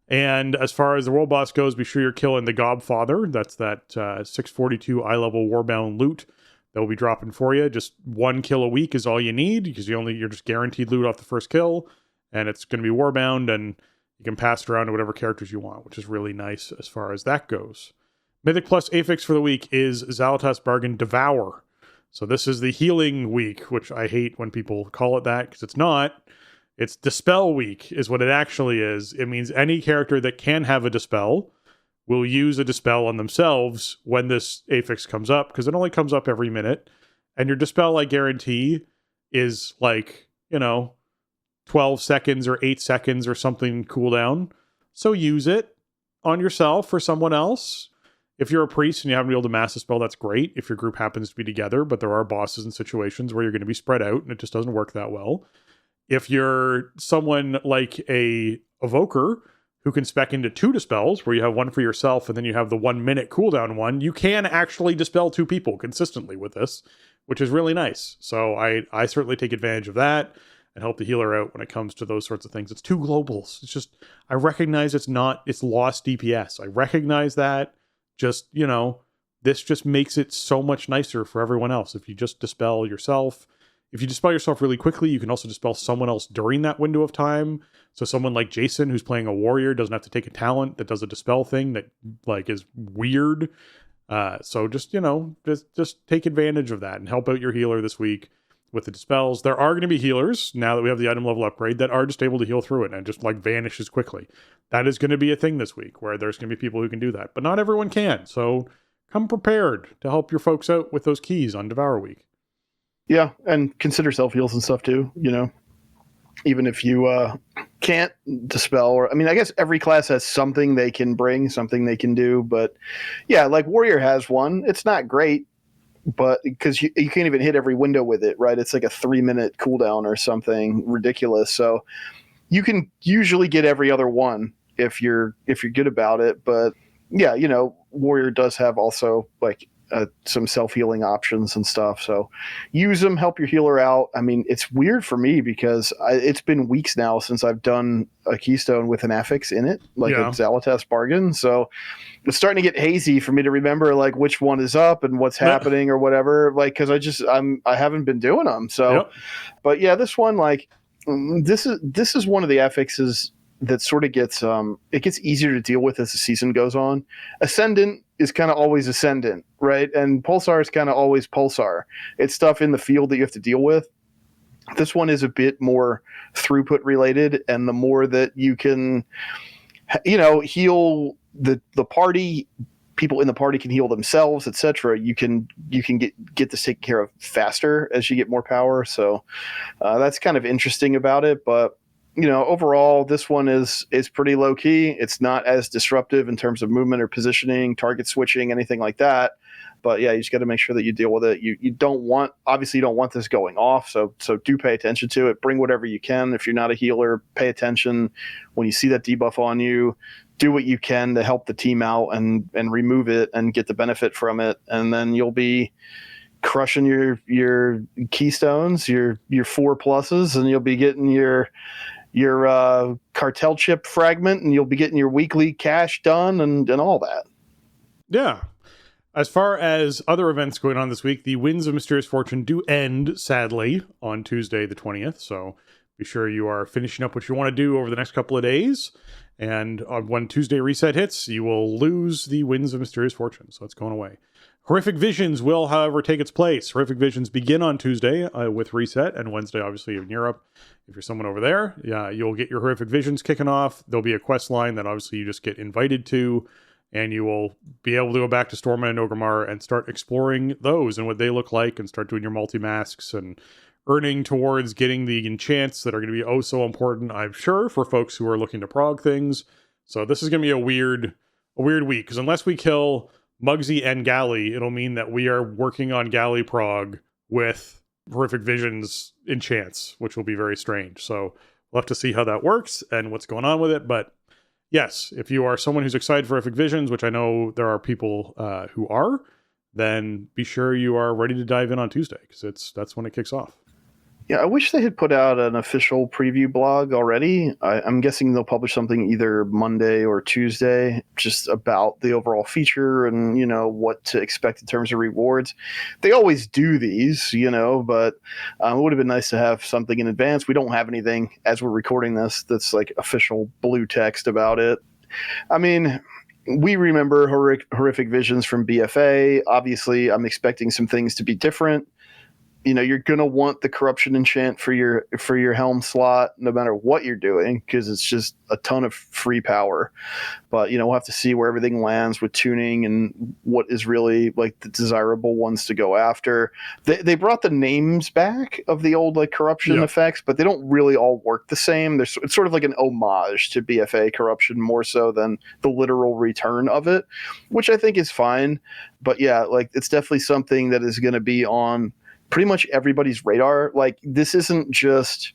And as far as the world boss goes, be sure you're killing the Gobfather. That's that 642 eye level Warbound loot that will be dropping for you. Just 1 kill a week is all you need, because you're just guaranteed loot off the first kill. and it's going to be warbound, and you can pass it around to whatever characters you want, which is really nice as far as that goes. Mythic Plus affix for the week is Xalatas Bargain Devour. So this is the healing week, which I hate when people call it that, because it's not. It's Dispel week is what it actually is. It means any character that can have a Dispel will use a Dispel on themselves when this affix comes up, because it only comes up every minute. And your Dispel, I guarantee, is like, 12 seconds or 8 seconds or something cooldown. So use it on yourself or someone else. If you're a priest and you haven't been able to mass a spell, that's great. If your group happens to be together, but there are bosses and situations where you're going to be spread out and it just doesn't work that well. If you're someone like a evoker who can spec into 2 dispels, where you have one for yourself and then you have the 1 minute cooldown one, you can actually dispel 2 people consistently with this, which is really nice. So I certainly take advantage of that and help the healer out when it comes to those sorts of things. It's 2 globals. It's just, I recognize it's lost DPS. I recognize that. Just, this just makes it so much nicer for everyone else. If you just dispel yourself, if you dispel yourself really quickly, you can also dispel someone else during that window of time. So someone like Jason, who's playing a warrior, doesn't have to take a talent that does a dispel thing that is weird. So just take advantage of that and help out your healer this week with the dispels. There are going to be healers, now that we have the item level upgrade, that are just able to heal through it and just vanishes quickly. That is going to be a thing this week, where there's going to be people who can do that, but not everyone can. So come prepared to help your folks out with those keys on Devour Week. Yeah, and consider self-heals and stuff too, even if you can't dispel, or I guess every class has something they can bring, something they can do, but yeah, like Warrior has one. It's not great, but because you can't even hit every window with it, right? It's like a 3-minute cooldown or something ridiculous. So you can usually get every other one if you're good about it. But yeah, Warrior does have also some self-healing options and stuff. So use them, help your healer out. It's weird for me because it's been weeks now since I've done a keystone with an affix in it, a Xalatas Bargain. So it's starting to get hazy for me to remember which one is up and what's happening or whatever. Because I haven't been doing them. So, But yeah, this one, this is one of the affixes that sort of gets it gets easier to deal with as the season goes on. Ascendant is kind of always Ascendant, right? And Pulsar is kind of always Pulsar. It's stuff in the field that you have to deal with. This one is a bit more throughput related, and the more that you can, heal the party, people in the party can heal themselves, etc. You can get this taken care of faster as you get more power. So that's kind of interesting about it, but. Overall, this one is pretty low key. It's not as disruptive in terms of movement or positioning, target switching, anything like that. But yeah, you just got to make sure that you deal with it. You don't want this going off. So do pay attention to it. Bring whatever you can. If you're not a healer, pay attention. When you see that debuff on you, do what you can to help the team out and remove it and get the benefit from it. And then you'll be crushing your keystones, your 4 pluses, and you'll be getting your cartel chip fragment, and you'll be getting your weekly cash done and all that. Yeah. As far as other events going on this week, the Winds of Mysterious Fortune do end, sadly, on Tuesday the 20th. So be sure you are finishing up what you want to do over the next couple of days. And when Tuesday reset hits, you will lose the Winds of Mysterious Fortune. So it's going away. Horrific Visions will, however, take its place. Horrific Visions begin on Tuesday with reset, and Wednesday, obviously, in Europe. If you're someone over there, you'll get your Horrific Visions kicking off. There'll be a quest line that obviously you just get invited to, and you will be able to go back to Stormwind and Orgrimmar and start exploring those and what they look like, and start doing your multi-masks and earning towards getting the enchants that are going to be oh so important, I'm sure, for folks who are looking to prog things. So this is going to be a weird week, because unless we kill Mugsy and Galley, it'll mean that we are working on Galley prog with Horrific Visions enchants, which will be very strange. So we'll have to see how that works and what's going on with it. But yes, if you are someone who's excited for Horrific Visions, which I know there are people who are, then be sure you are ready to dive in on Tuesday, because that's when it kicks off. Yeah, I wish they had put out an official preview blog already. I'm guessing they'll publish something either Monday or Tuesday, just about the overall feature and, what to expect in terms of rewards. They always do these, but it would have been nice to have something in advance. We don't have anything as we're recording this that's like official blue text about it. I mean, we remember horrific visions from BFA. Obviously, I'm expecting some things to be different. You're gonna want the corruption enchant for your helm slot, no matter what you're doing, because it's just a ton of free power. But we'll have to see where everything lands with tuning and what is really like the desirable ones to go after. They brought the names back of the old like corruption effects, but they don't really all work the same. It's sort of like an homage to BFA corruption more so than the literal return of it, which I think is fine. But yeah, like it's definitely something that is going to be on pretty much everybody's radar. Like, this isn't just,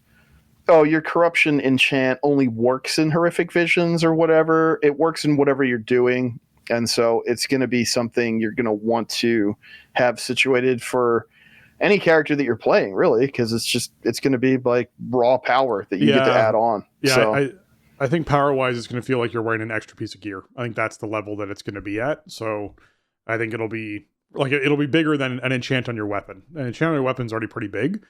oh, your corruption enchant only works in horrific visions or whatever. It works in whatever you're doing. And so it's going to be something you're going to want to have situated for any character that you're playing, really, because it's going to be like raw power that you get to add on. Yeah, so. I think power-wise, it's going to feel like you're wearing an extra piece of gear. I think that's the level that it's going to be at. So I think it'll be bigger than an enchant on your weapon. An enchant on your weapon's already pretty big,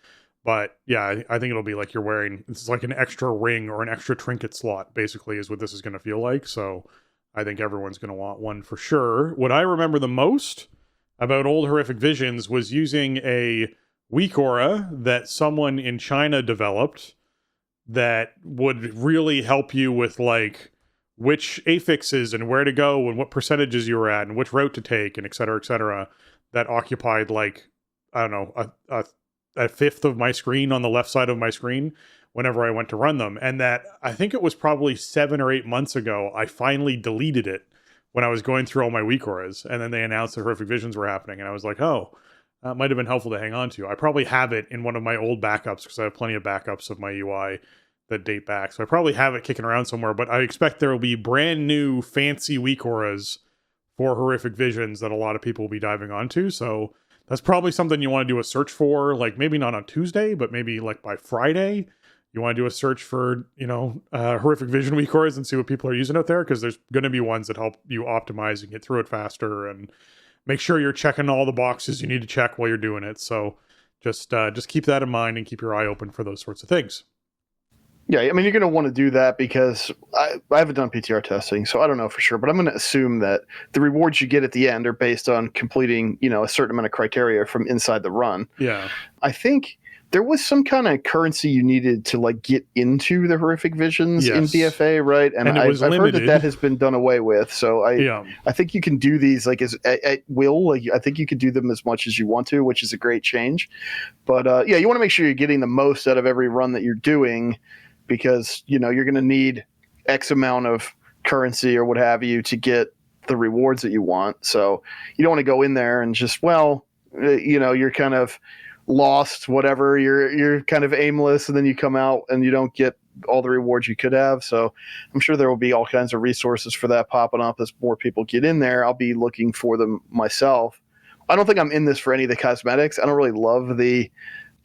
but yeah, I think it'll be like you're wearing, it's like an extra ring or an extra trinket slot, basically, is what this is going to feel like. So I think everyone's going to want one for sure. What I remember the most about old horrific visions was using a weak aura that someone in China developed that would really help you with like which affixes and where to go and what percentages you were at and which route to take and et cetera, that occupied like, I don't know, a fifth of my screen on the left side of my screen whenever I went to run them. And that, I think it was probably 7 or 8 months ago, I finally deleted it when I was going through all my weak auras. And then they announced that horrific visions were happening. And I was like, oh, that might have been helpful to hang on to. I probably have it in one of my old backups because I have plenty of backups of my UI that date back. So I probably have it kicking around somewhere, but I expect there will be brand new fancy weak auras for horrific visions that a lot of people will be diving onto. So that's probably something you want to do a search for, like maybe not on Tuesday, but maybe like by Friday. You want to do a search for, horrific vision weak auras and see what people are using out there, because there's going to be ones that help you optimize and get through it faster and make sure you're checking all the boxes you need to check while you're doing it. So just keep that in mind and keep your eye open for those sorts of things. Yeah, I mean, you're going to want to do that because I haven't done PTR testing, so I don't know for sure. But I'm going to assume that the rewards you get at the end are based on completing, a certain amount of criteria from inside the run. Yeah. I think there was some kind of currency you needed to like get into the horrific visions in BFA, right? And I've heard that has been done away with. So I think you can do these like at will. Like I think you can do them as much as you want to, which is a great change. But you want to make sure you're getting the most out of every run that you're doing, because you're going to need X amount of currency or what have you to get the rewards that you want. So you don't want to go in there and just, you're kind of lost, whatever, you're kind of aimless, and then you come out and you don't get all the rewards you could have. So I'm sure there will be all kinds of resources for that popping up as more people get in there. I'll be looking for them myself. I don't think I'm in this for any of the cosmetics. I don't really love the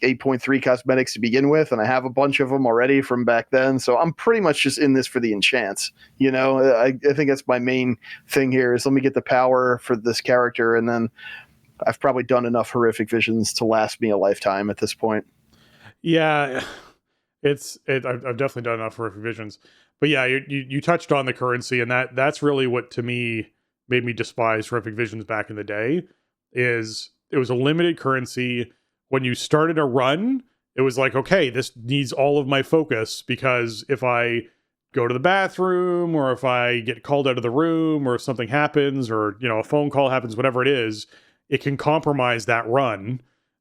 8.3 cosmetics to begin with, and I have a bunch of them already from back then, so I'm pretty much just in this for the enchants. I think that's my main thing here, is let me get the power for this character, and then I've probably done enough horrific visions to last me a lifetime at this point. Yeah, I've definitely done enough horrific visions, but yeah, you touched on the currency, and that's really what to me made me despise horrific visions back in the day. Is it was a limited currency. When you started a run, it was like, okay, this needs all of my focus, because if I go to the bathroom, or if I get called out of the room, or if something happens, or, a phone call happens, whatever it is, it can compromise that run.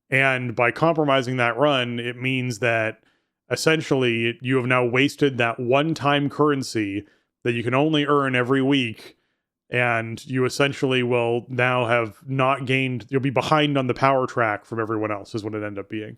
And by compromising that run, it means that essentially you have now wasted that one-time currency that you can only earn every week. And you essentially will now have not gained, you'll be behind on the power track from everyone else, is what it ended up being.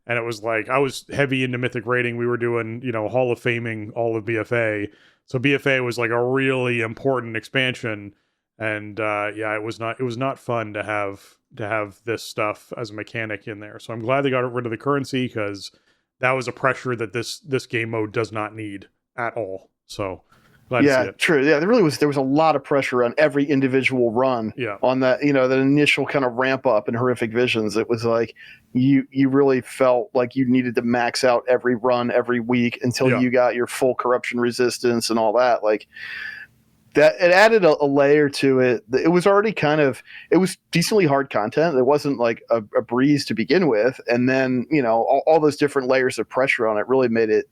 And it was like, I was heavy into Mythic Rating. We were doing, Hall of Faming all of BFA. So BFA was like a really important expansion. And yeah, it was not fun to have this stuff as a mechanic in there. So I'm glad they got rid of the currency, because that was a pressure that this game mode does not need at all. So glad to see it. True. Yeah, there was a lot of pressure on every individual run. Yeah. On that, that initial kind of ramp up in Horrific Visions. It was like you really felt like you needed to max out every run every week until you got your full corruption resistance and all that. Like, that it added a layer to it. It was already it was decently hard content. It wasn't like a breeze to begin with. And then, all those different layers of pressure on it really made it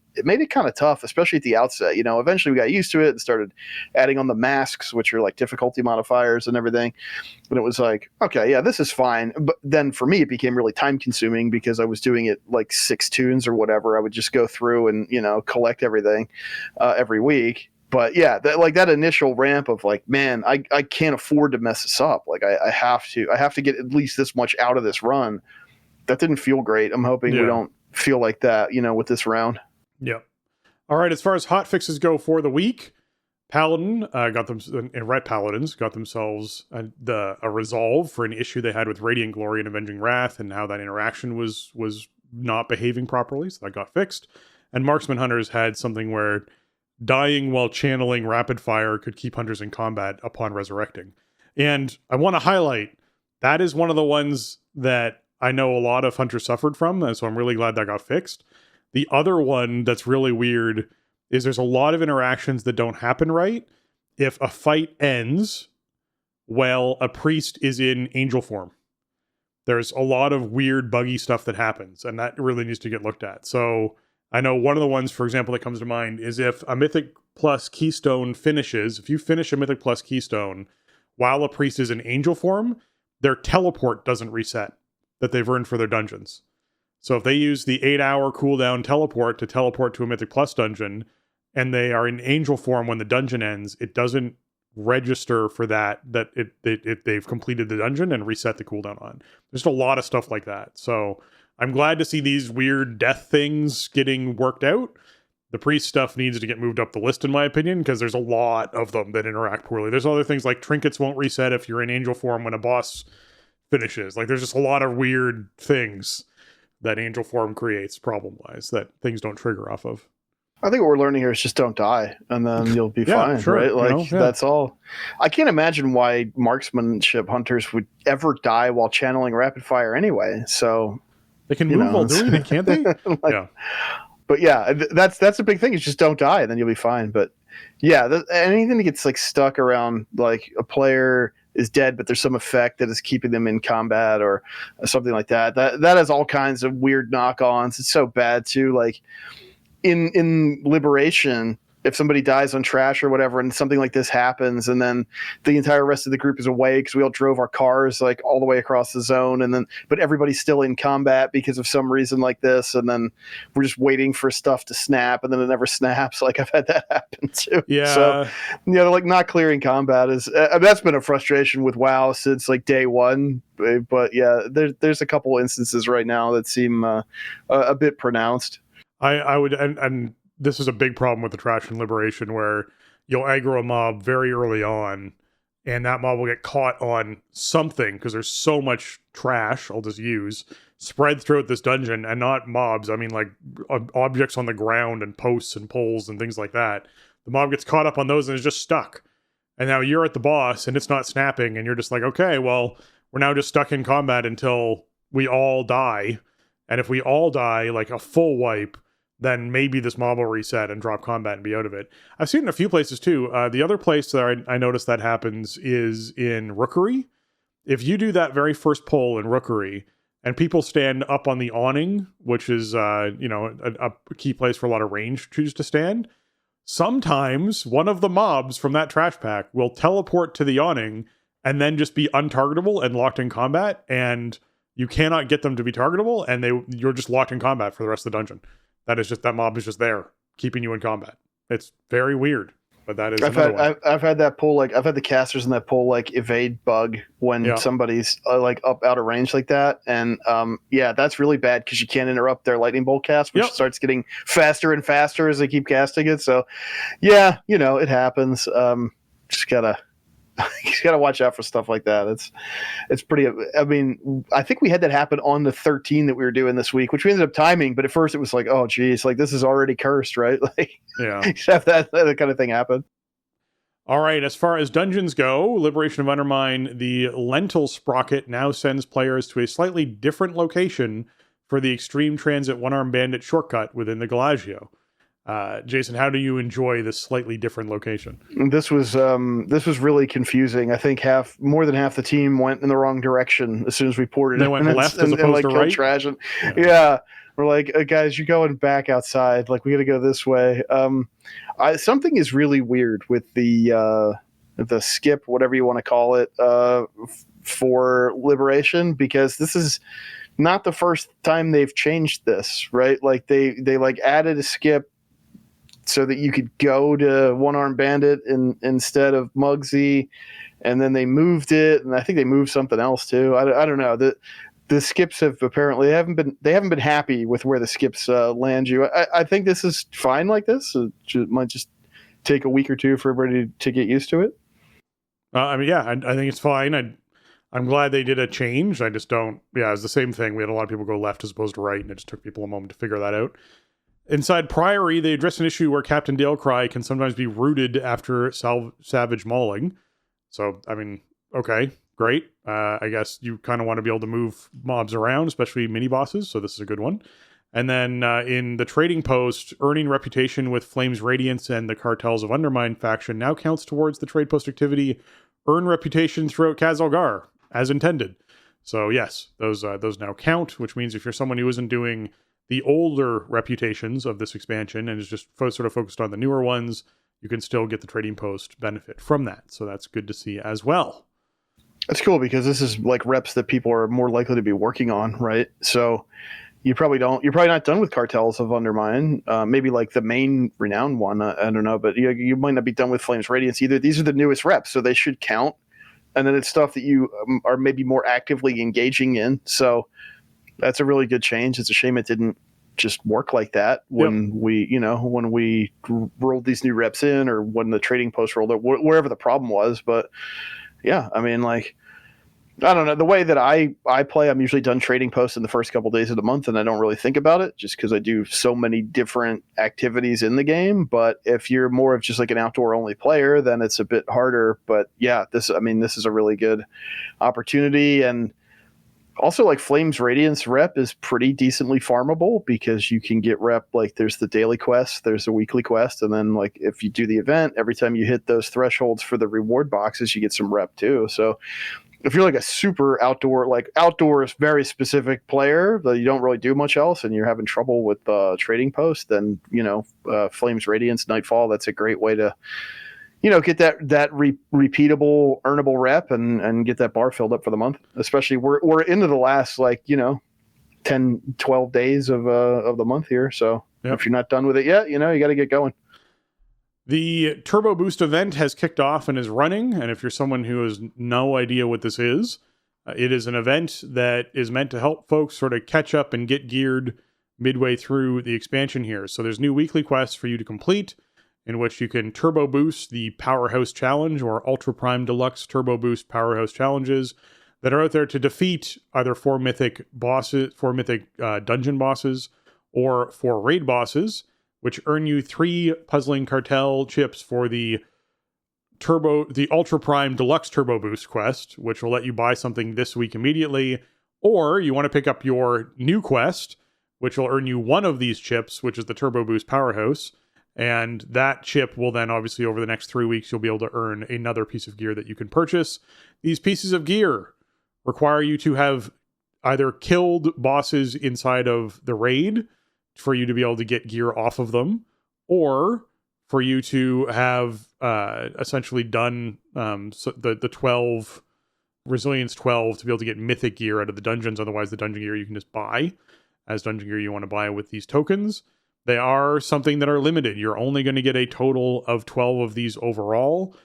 kind of tough, especially at the outset. Eventually we got used to it and started adding on the masks, which are like difficulty modifiers and everything. And it was like, okay, yeah, this is fine. But then for me, it became really time consuming because I was doing it like 6 tunes or whatever. I would just go through and, collect everything every week. But yeah, that initial ramp of like, man, I can't afford to mess this up. Like I have to get at least this much out of this run. That didn't feel great. I'm hoping we don't feel like that, with this round. Yeah. All right. As far as hotfixes go for the week, Paladins got themselves a resolve for an issue they had with Radiant Glory and Avenging Wrath, and how that interaction was not behaving properly. So that got fixed. And Marksman Hunters had something where dying while channeling rapid fire could keep hunters in combat upon resurrecting. And I want to highlight, that is one of the ones that I know a lot of hunters suffered from, and so I'm really glad that got fixed. The other one that's really weird is there's a lot of interactions that don't happen right if a fight ends while a priest is in angel form. There's a lot of weird, buggy stuff that happens, and that really needs to get looked at. So I know one of the ones, for example, that comes to mind is if a Mythic Plus Keystone finishes, if you finish a Mythic Plus Keystone while a priest is in angel form, their teleport doesn't reset that they've earned for their dungeons. So if they use the 8-hour cooldown teleport to teleport to a Mythic Plus dungeon, and they are in angel form when the dungeon ends, it doesn't register for that they've completed the dungeon and reset the cooldown on. There's a lot of stuff like that. So I'm glad to see these weird death things getting worked out. The priest stuff needs to get moved up the list, in my opinion, because there's a lot of them that interact poorly. There's other things like trinkets won't reset if you're in angel form when a boss finishes. Like, there's just a lot of weird things that angel form creates problem-wise that things don't trigger off of. I think what we're learning here is just don't die, and then you'll be fine, sure, right? Like, that's all. I can't imagine why marksmanship hunters would ever die while channeling rapid fire anyway. So they can move while doing it, can't they? But yeah, that's a big thing. Is just don't die, and then you'll be fine. But yeah, anything that gets like stuck around, like a player is dead, but there's some effect that is keeping them in combat or something like that. That has all kinds of weird knock-ons. It's so bad too. Like in Liberation, if somebody dies on trash or whatever, and something like this happens, and then the entire rest of the group is away because we all drove our cars like all the way across the zone, but everybody's still in combat because of some reason like this, and then we're just waiting for stuff to snap, and then it never snaps. Like, I've had that happen too. Yeah. So like not clearing combat is that's been a frustration with WoW since like day one. But yeah, there's a couple instances right now that seem a bit pronounced. I would, and this is a big problem with the trash in Liberation, where you'll aggro a mob very early on, and that mob will get caught on something, because there's so much trash, I'll just use, spread throughout this dungeon, and not mobs, I mean like objects on the ground and posts and poles and things like that. The mob gets caught up on those and is just stuck. And now you're at the boss, and it's not snapping, and you're just like, okay, well, we're now just stuck in combat until we all die. And if we all die, like a full wipe, then maybe this mob will reset and drop combat and be out of it. I've seen it in a few places too. The other place that I noticed that happens is in Rookery. If you do that very first pull in Rookery, and people stand up on the awning, which is a key place for a lot of range choose to stand, sometimes one of the mobs from that trash pack will teleport to the awning and then just be untargetable and locked in combat, and you cannot get them to be targetable, and you're just locked in combat for the rest of the dungeon. That mob is just there, keeping you in combat. It's very weird, but that is I've had that pull, like I've had the casters in that pull like evade bug when somebody's like up out of range like that, and that's really bad because you can't interrupt their lightning bolt cast, which starts getting faster and faster as they keep casting it. So yeah, it happens. Just gotta You got to watch out for stuff like that. It's pretty. I mean, I think we had that happen on the 13 that we were doing this week, which we ended up timing. But at first, it was like, oh, geez, like this is already cursed, right? Like, Yeah, you have that kind of thing happen. All right, as far as dungeons go, Liberation of Undermine, the Lentil Sprocket now sends players to a slightly different location for the Extreme Transit One-Armed Bandit shortcut within the Galagio. Jason, how do you enjoy this slightly different location? This was really confusing. I think more than half the team went in the wrong direction as soon as we ported it. They went left as opposed to right? Trash and, yeah. We're like, guys, you're going back outside. Like, we got to go this way. Something is really weird with the skip, whatever you want to call it, for Liberation, because this is not the first time they've changed this, right? Like they like added a skip so that you could go to One-Armed Bandit instead of Muggsy, and then they moved it, and I think they moved something else too. I don't know. The skips have apparently they haven't been happy with where the skips land you. I think this is fine like this. It might just take a week or two for everybody to get used to it. I think it's fine. I'm glad they did a change. I just don't. Yeah, it's the same thing. We had a lot of people go left as opposed to right, and it just took people a moment to figure that out. Inside Priory, they address an issue where Captain Dalecry can sometimes be routed after savage mauling. So, I mean, okay. Great. I guess you kind of want to be able to move mobs around, especially mini bosses. So this is a good one. And then in the trading post, earning reputation with Flames Radiance and the Cartels of Undermine faction now counts towards the trade post activity. Earn reputation throughout Khazalgar as intended. So yes, those now count, which means if you're someone who isn't doing the older reputations of this expansion and is just sort of focused on the newer ones, you can still get the trading post benefit from that. So that's good to see as well. That's cool because this is like reps that people are more likely to be working on, right? So you're probably not done with Cartels of Undermine. Maybe like the main renowned one. I don't know, but you might not be done with Flames Radiance either. These are the newest reps, so they should count. And then it's stuff that you are maybe more actively engaging in. So that's a really good change. It's a shame it didn't just work like that when we rolled these new reps in, or when the trading post rolled it, wherever the problem was. But yeah, I mean, like, I don't know. The way that I play, I'm usually done trading posts in the first couple of days of the month, and I don't really think about it just because I do so many different activities in the game. But if you're more of just like an outdoor only player, then it's a bit harder. But yeah, this is a really good opportunity. And also, like, Flames Radiance rep is pretty decently farmable because you can get rep, like, there's the daily quest, there's a weekly quest, and then, like, if you do the event, every time you hit those thresholds for the reward boxes, you get some rep too. So if you're like a super outdoor very specific player that you don't really do much else and you're having trouble with trading posts, then Flames Radiance Nightfall, that's a great way to get that repeatable earnable rep and get that bar filled up for the month. Especially we're into the last 10 12 days of the month here, so if you're not done with it yet, you got to get going. The Turbo Boost event has kicked off and is running, and if you're someone who has no idea what this is, it is an event that is meant to help folks sort of catch up and get geared midway through the expansion here. So there's new weekly quests for you to complete, in which you can Turbo Boost the Powerhouse Challenge or Ultra Prime Deluxe Turbo Boost Powerhouse Challenges that are out there to defeat either 4 mythic dungeon bosses, or 4 raid bosses, which earn you 3 Puzzling Cartel chips for the Ultra Prime Deluxe Turbo Boost quest, which will let you buy something this week immediately. Or you want to pick up your new quest, which will earn you 1 of these chips, which is the Turbo Boost Powerhouse. And that chip will then, obviously, over the next 3 weeks, you'll be able to earn another piece of gear that you can purchase. These pieces of gear require you to have either killed bosses inside of the raid for you to be able to get gear off of them, or for you to have essentially done the 12 Resilience 12 to be able to get mythic gear out of the dungeons. Otherwise, the dungeon gear you can just buy as dungeon gear you want to buy with these tokens. They are something that are limited. You're only going to get a total of 12 of these overall.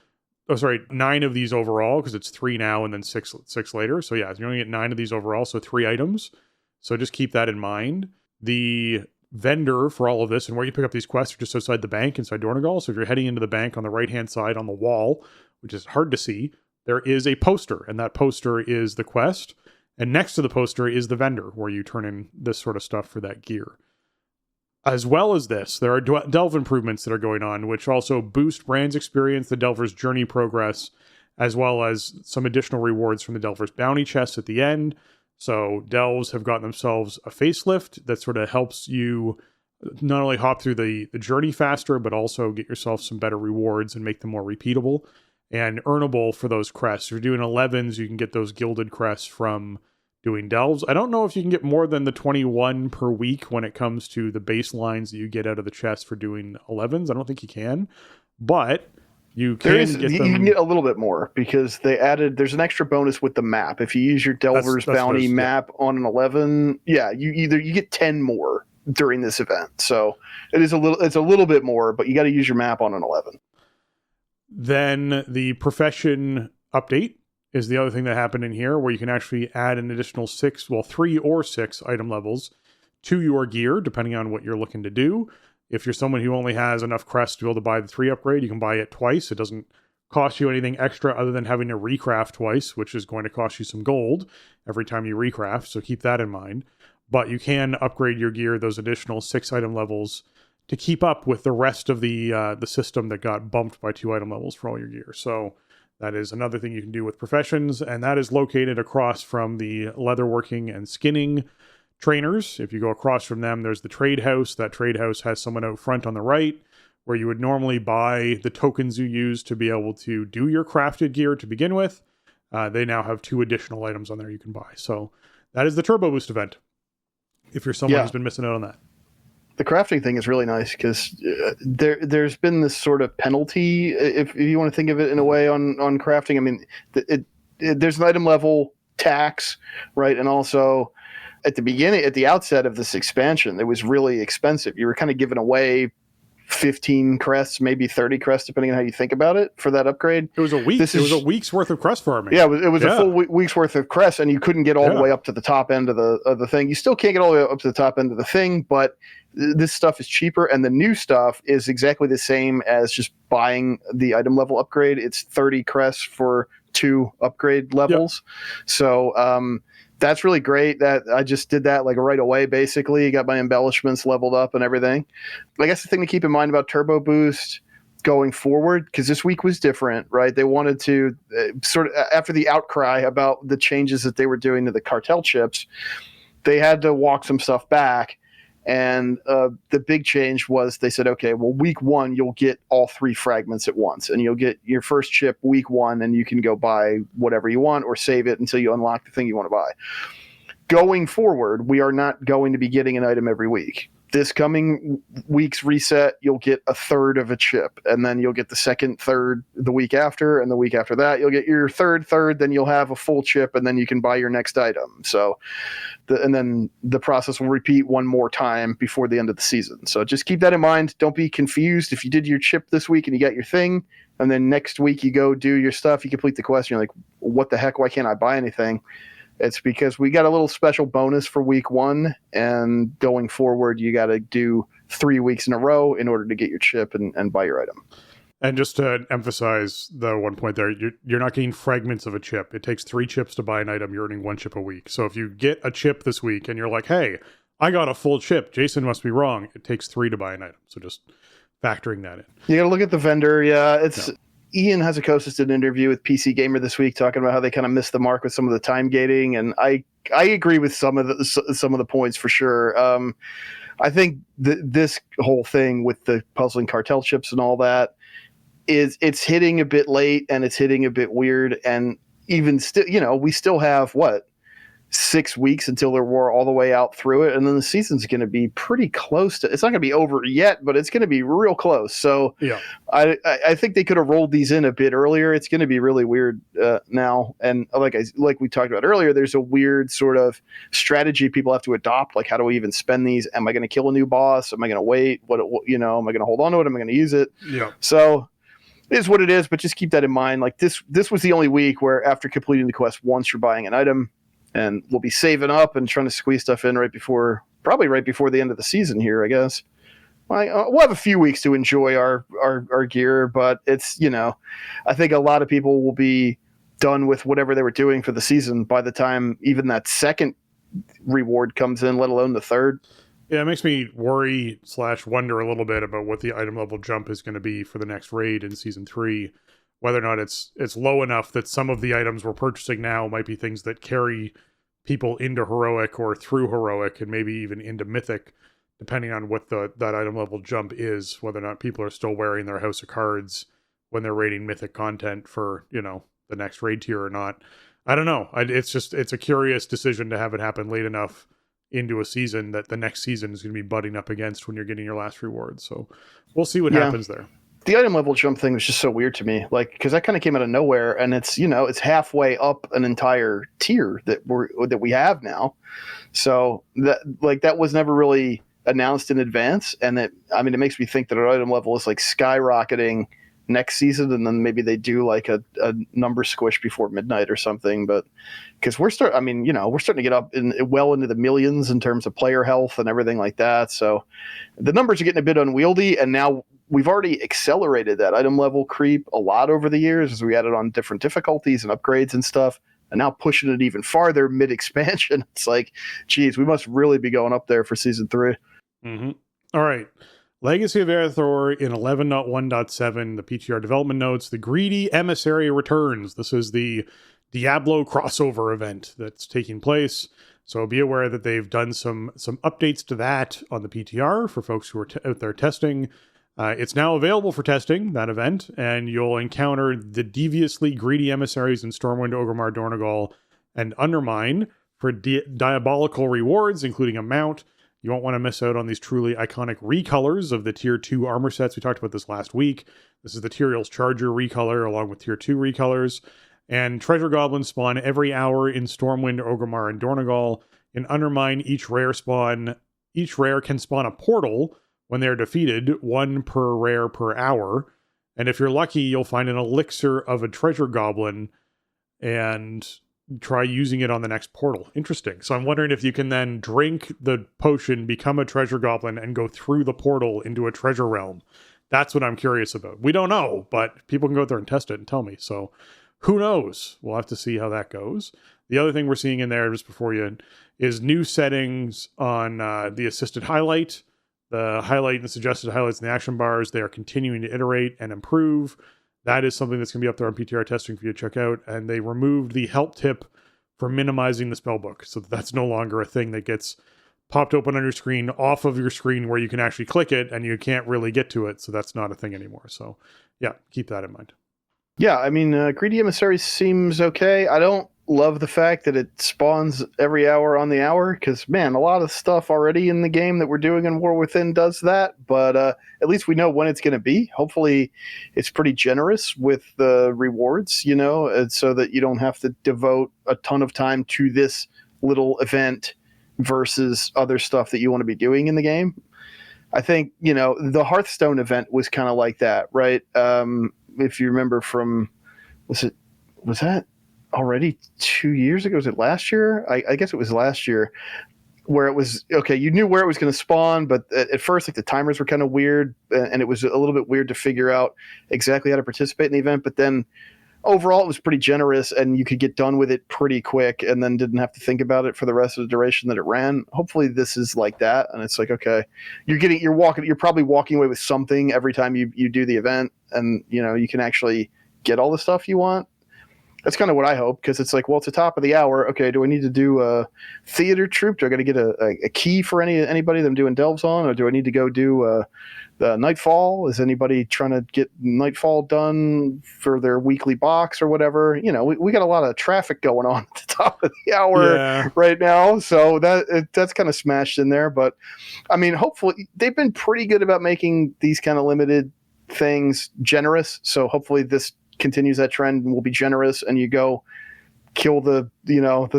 9 of these overall, because it's 3 now and then 6 later. So yeah, you're going to get 9 of these overall, so 3 items. So just keep that in mind. The vendor for all of this and where you pick up these quests are just outside the bank inside Dornegal. So if you're heading into the bank on the right-hand side on the wall, which is hard to see, there is a poster, and that poster is the quest. And next to the poster is the vendor, where you turn in this sort of stuff for that gear. As well as this, there are delve improvements that are going on, which also boost Brand's experience, the Delver's journey progress, as well as some additional rewards from the Delver's bounty chests at the end. So delves have gotten themselves a facelift that sort of helps you not only hop through the journey faster, but also get yourself some better rewards and make them more repeatable and earnable for those crests. If you're doing 11s, you can get those gilded crests from doing delves. I don't know if you can get more than the 21 per week when it comes to the baselines that you get out of the chest for doing 11s. I don't think you can, but you can get them. You can get a little bit more because there's an extra bonus with the map. If you use your Delver's Bounty map on an 11, you get 10 more during this event. So it's a little bit more, but you got to use your map on an 11. Then the profession update is the other thing that happened in here, where you can actually add an additional 3 or 6 item levels to your gear, depending on what you're looking to do. If you're someone who only has enough crests to be able to buy the 3 upgrade, you can buy it twice. It doesn't cost you anything extra other than having to recraft twice, which is going to cost you some gold every time you recraft, so keep that in mind. But you can upgrade your gear those additional 6 item levels to keep up with the rest of the system that got bumped by 2 item levels for all your gear. So that is another thing you can do with professions, and that is located across from the leatherworking and skinning trainers. If you go across from them, there's the trade house. That trade house has someone out front on the right, where you would normally buy the tokens you use to be able to do your crafted gear to begin with. They now have 2 additional items on there you can buy. So that is the Turbo Boost event, if you're someone who's been missing out on that. The crafting thing is really nice because there's been this sort of penalty, if you want to think of it in a way, on crafting. I mean, there's an item level tax, right? And also at the outset of this expansion, it was really expensive. You were kind of giving away 15 crests, maybe 30 crests, depending on how you think about it, for that upgrade. It was a week. It was a week's worth of crest farming. Yeah, it was a full week's worth of crests, and you couldn't get all the way up to the top end of the thing. You still can't get all the way up to the top end of the thing, but this stuff is cheaper, and the new stuff is exactly the same as just buying the item level upgrade. It's 30 crests for 2 upgrade levels. Yep. So that's really great. That I just did that like right away, basically. Got my embellishments leveled up and everything. I guess the thing to keep in mind about Turbo Boost going forward, because this week was different, right? They wanted to sort of, after the outcry about the changes that they were doing to the cartel chips, they had to walk some stuff back. And the big change was they said, okay, well, week 1, you'll get all 3 fragments at once, and you'll get your first chip week 1, and you can go buy whatever you want or save it until you unlock the thing you want to buy. Going forward, we are not going to be getting an item every week. This coming week's reset, you'll get a third of a chip, and then you'll get the second third the week after, and the week after that, you'll get your third, then you'll have a full chip, and then you can buy your next item. So, and then the process will repeat one more time before the end of the season. So just keep that in mind. Don't be confused. If you did your chip this week and you got your thing, and then next week you go do your stuff, you complete the quest, and you're like, what the heck, why can't I buy anything? It's because we got a little special bonus for week 1, and going forward, you got to do 3 weeks in a row in order to get your chip and buy your item. And just to emphasize the one point there, you're not getting fragments of a chip. It takes 3 chips to buy an item. You're earning 1 chip a week. So if you get a chip this week and you're like, hey, I got a full chip, Jason must be wrong. It takes 3 to buy an item. So just factoring that in. You got to look at the vendor. Yeah, Ian Hazukosis did an interview with PC Gamer this week talking about how they kind of missed the mark with some of the time gating, and I agree with some of the points for sure. I think this whole thing with the puzzling cartel chips and all that it's hitting a bit late, and it's hitting a bit weird, and even still, we still have 6 weeks until we're all the way out through it, and then the season's going to be pretty close to. It's not going to be over yet, but it's going to be real close. So yeah, I think they could have rolled these in a bit earlier. It's going to be really weird now, and like we talked about earlier, there's a weird sort of strategy people have to adopt. Like, how do we even spend these? Am I going to kill a new boss? Am I going to wait? Am I going to hold on to it? Am I going to use it? Yeah. So it is what it is, but just keep that in mind. Like this was the only week where after completing the quest once, you're buying an item. And we'll be saving up and trying to squeeze stuff in probably right before the end of the season here, I guess. We'll have a few weeks to enjoy our gear, but it's, I think a lot of people will be done with whatever they were doing for the season by the time even that second reward comes in, let alone the third. Yeah, it makes me worry / wonder a little bit about what the item level jump is going to be for the next raid in Season 3. Whether or not it's low enough that some of the items we're purchasing now might be things that carry people into Heroic or through Heroic and maybe even into Mythic, depending on what that item level jump is, whether or not people are still wearing their House of Cards when they're raiding Mythic content for, the next raid tier or not. I don't know. It's a curious decision to have it happen late enough into a season that the next season is going to be butting up against when you're getting your last reward. So we'll see what happens there. The item level jump thing was just so weird to me, like, because that kind of came out of nowhere, and it's it's halfway up an entire tier that we have now. So that was never really announced in advance, and it makes me think that our item level is like skyrocketing next season, and then maybe they do like a number squish before midnight or something. But because we're starting to get up well into the millions in terms of player health and everything like that. So the numbers are getting a bit unwieldy, and now we've already accelerated that item level creep a lot over the years as we added on different difficulties and upgrades and stuff, and now pushing it even farther mid expansion. It's like, geez, we must really be going up there for Season 3. Mm-hmm. All right. Legacy of Azeroth in 11.1.7, the PTR development notes, the Greedy Emissary returns. This is the Diablo crossover event that's taking place. So be aware that they've done some updates to that on the PTR for folks who are out there testing. It's now available for testing, that event, and you'll encounter the deviously greedy emissaries in Stormwind, Orgrimmar, Dornogal, and Undermine for diabolical rewards, including a mount. You won't want to miss out on these truly iconic recolors of the Tier 2 armor sets. We talked about this last week. This is the Tyrael's Charger recolor along with Tier 2 recolors. And Treasure Goblins spawn every hour in Stormwind, Orgrimmar, and Dornogal. In Undermine, each rare can spawn a portal when they're defeated, 1 per rare per hour. And if you're lucky, you'll find an elixir of a Treasure Goblin and try using it on the next portal. Interesting. So I'm wondering if you can then drink the potion, become a Treasure Goblin, and go through the portal into a treasure realm. That's what I'm curious about. We don't know, but people can go out there and test it and tell me. So who knows? We'll have to see how that goes. The other thing we're seeing in there, just before you, is new settings on the assisted highlight. The highlight and the suggested highlights in the action bars, they are continuing to iterate and improve. That is something that's going to be up there on PTR testing for you to check out. And they removed the help tip for minimizing the spellbook. So that's no longer a thing that gets popped open on your screen, off of your screen where you can actually click it and you can't really get to it. So that's not a thing anymore. So yeah, keep that in mind. Yeah, Greedy Emissary seems okay. I don't love the fact that it spawns every hour on the hour, because, man, a lot of stuff already in the game that we're doing in War Within does that, but at least we know when it's going to be. Hopefully it's pretty generous with the rewards, so that you don't have to devote a ton of time to this little event versus other stuff that you want to be doing in the game. I think, the Hearthstone event was kind of like that, right? If you remember from, was that already 2 years ago? Was it last year? I guess it was last year, where it was, okay, you knew where it was going to spawn, but at first, like, the timers were kind of weird, and it was a little bit weird to figure out exactly how to participate in the event, but then overall it was pretty generous, and you could get done with it pretty quick and then didn't have to think about it for the rest of the duration that it ran. Hopefully this is like that, and it's like, okay, you're probably walking away with something every time you do the event, and you can actually get all the stuff you want. That's kind of what I hope, because it's like, well, it's the top of the hour. Okay, do I need to do a theater troupe? Do I got to get a key for anybody that I'm doing delves on? Or do I need to go do the Nightfall? Is anybody trying to get Nightfall done for their weekly box or whatever? We got a lot of traffic going on at the top of the hour right now. So that's kind of smashed in there. But, hopefully they've been pretty good about making these kind of limited things generous. So hopefully this continues that trend and will be generous, and you go kill the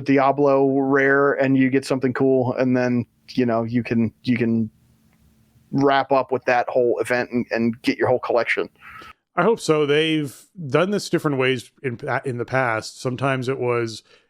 Diablo rare and you get something cool, and then you can wrap up with that whole event and get your whole collection. I hope so. They've done this different ways in the past. Sometimes it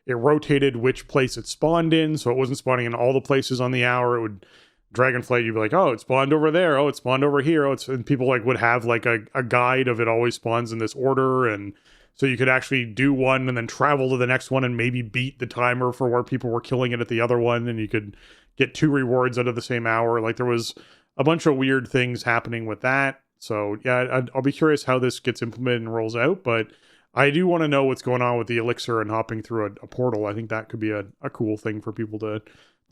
rotated which place it spawned in, so it wasn't spawning in all the places on the hour. It would Dragonflight, you'd be like, oh, it spawned over there. Oh, it spawned over here. And people would have like a guide of it always spawns in this order. And So you could actually do one and then travel to the next one and maybe beat the timer for where people were killing it at the other one, and you could get 2 rewards out of the same hour. Like, there was a bunch of weird things happening with that. So yeah, I'll be curious how this gets implemented and rolls out, but I do want to know what's going on with the elixir and hopping through a portal. I think that could be a cool thing for people to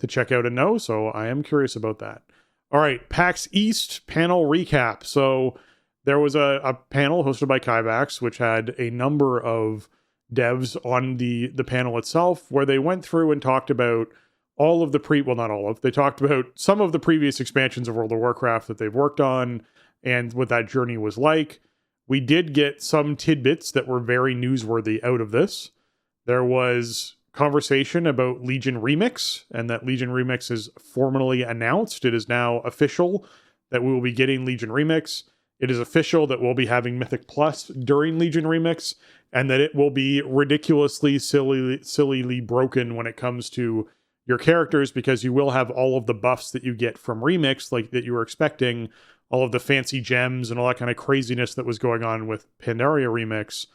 check out and know. So I am curious about that. All right, PAX East panel recap. So there was a panel hosted by Kyvax, which had a number of devs on the panel itself, where they went through and talked about all of the not all of, they talked about some of the previous expansions of World of Warcraft that they've worked on and what that journey was like. We did get some tidbits that were very newsworthy out of this. There was conversation about Legion Remix, and that Legion Remix is formally announced. It is now official that we will be getting Legion Remix. It is official that we'll be having Mythic Plus during Legion Remix, and that it will be ridiculously sillily broken when it comes to your characters, because you will have all of the buffs that you get from Remix, like that you were expecting, all of the fancy gems and all that kind of craziness that was going on with Pandaria Remix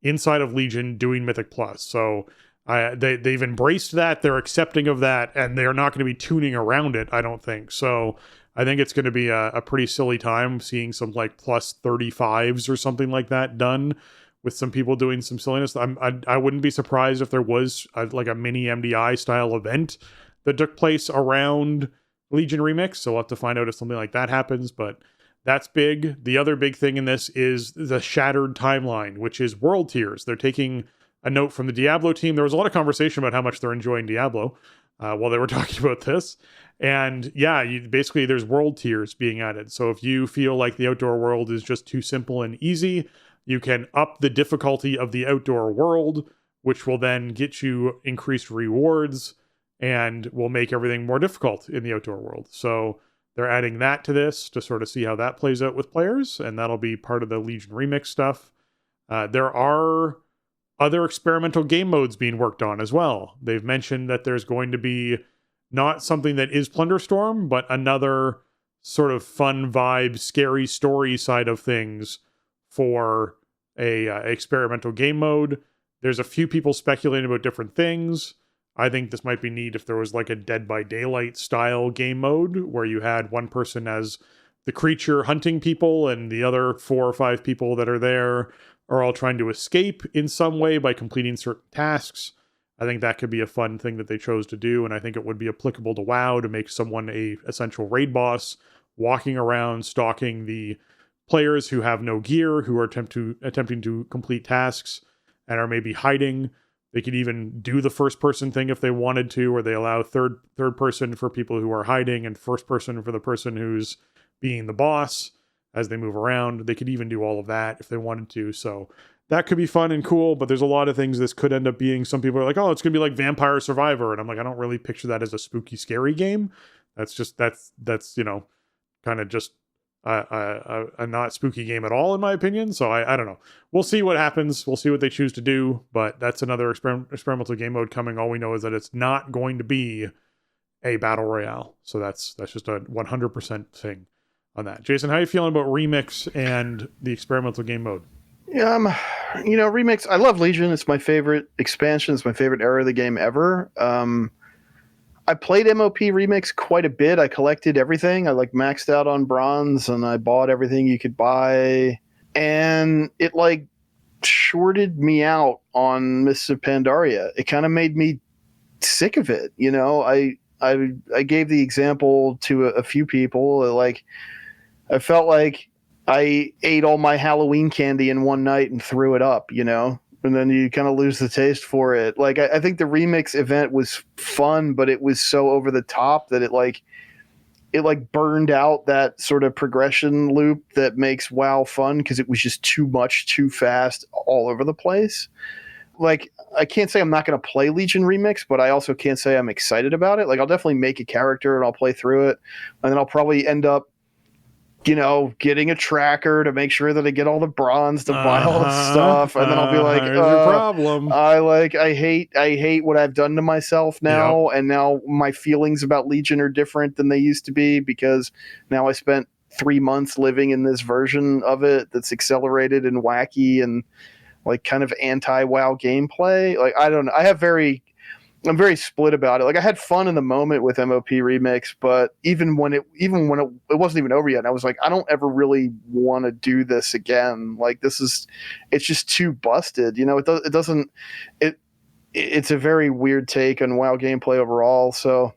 inside of Legion doing Mythic Plus. So they've embraced that, they're accepting of that, and they're not going to be tuning around it, I don't think. So I think it's going to be a pretty silly time seeing some like plus 35s or something like that done with some people doing some silliness. I wouldn't be surprised if there was like a mini MDI style event that took place around Legion Remix. So we'll have to find out if something like that happens, but that's big. The other big thing in this is the shattered timeline, which is world tiers. They're taking a note from the Diablo team. There was a lot of conversation about how much they're enjoying Diablo while they were talking about this. And yeah, basically there's world tiers being added. So if you feel like the outdoor world is just too simple and easy, you can up the difficulty of the outdoor world, which will then get you increased rewards and will make everything more difficult in the outdoor world. So they're adding that to this to sort of see how that plays out with players, and that'll be part of the Legion Remix stuff. There are other experimental game modes being worked on as well. They've mentioned that there's going to be not something that is Plunderstorm, but another sort of fun vibe, scary story side of things for a experimental game mode. There's a few people speculating about different things. I think this might be neat if there was like a Dead by Daylight style game mode where you had one person as the creature hunting people and the other 4 or 5 people that are there are all trying to escape in some way by completing certain tasks. I think that could be a fun thing that they chose to do, and I think it would be applicable to WoW to make someone a essential raid boss walking around stalking the players who have no gear, who are attempting to complete tasks and are maybe hiding. They could even do the first person thing if they wanted to, or they allow third person for people who are hiding and first person for the person who's being the boss as they move around. They could even do all of that if they wanted to. So that could be fun and cool, but there's a lot of things this could end up being. Some people are like, oh, it's going to be like Vampire Survivor. And I'm like, I don't really picture that as a spooky, scary game. That's you know, kind of just a not spooky game at all, in my opinion. So I don't know. We'll see what happens. We'll see what they choose to do, but that's another experimental game mode coming. All we know is that it's not going to be a battle royale. So that's just a 100% thing on that. Jason, how are you feeling about Remix and the experimental game mode? Yeah, you know, Remix, I love Legion. It's my favorite expansion. It's my favorite era of the game ever. I played MOP Remix quite a bit. I collected everything. I like maxed out on bronze and I bought everything you could buy. And it like shorted me out on Mists of Pandaria. It kind of made me sick of it. You know, I gave the example to a few people. Like, I felt like I ate all my Halloween candy in one night and threw it up, you know? And then you kind of lose the taste for it. Like, I think the Remix event was fun, but it was so over the top that it burned out that sort of progression loop that makes WoW fun, because it was just too much, too fast, all over the place. Like, I can't say I'm not going to play Legion Remix, but I also can't say I'm excited about it. Like, I'll definitely make a character and I'll play through it, and then I'll probably end up, you know, getting a tracker to make sure that I get all the bronze to buy all the stuff, and then I'll be like, problem. I hate what I've done to myself now, and now my feelings about Legion are different than they used to be, because now I spent 3 months living in this version of it that's accelerated and wacky, and like kind of anti-WoW gameplay. Like I don't know. I'm very split about it. Like I had fun in the moment with MOP Remix, but even when it wasn't even over yet, and I was like, I don't ever really want to do this again. Like it's just too busted. It's a very weird take on WoW gameplay overall. So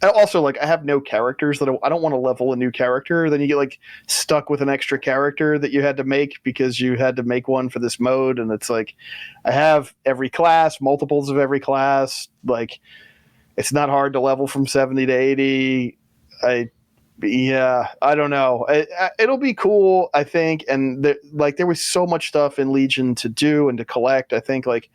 also, like, I have no characters that I don't want to level a new character. Then you get like stuck with an extra character that you had to make because you had to make one for this mode. And it's like, I have every class, multiples of every class. Like, it's not hard to level from 70 to 80. I don't know. It'll be cool, I think. And there was so much stuff in Legion to do and to collect. I think like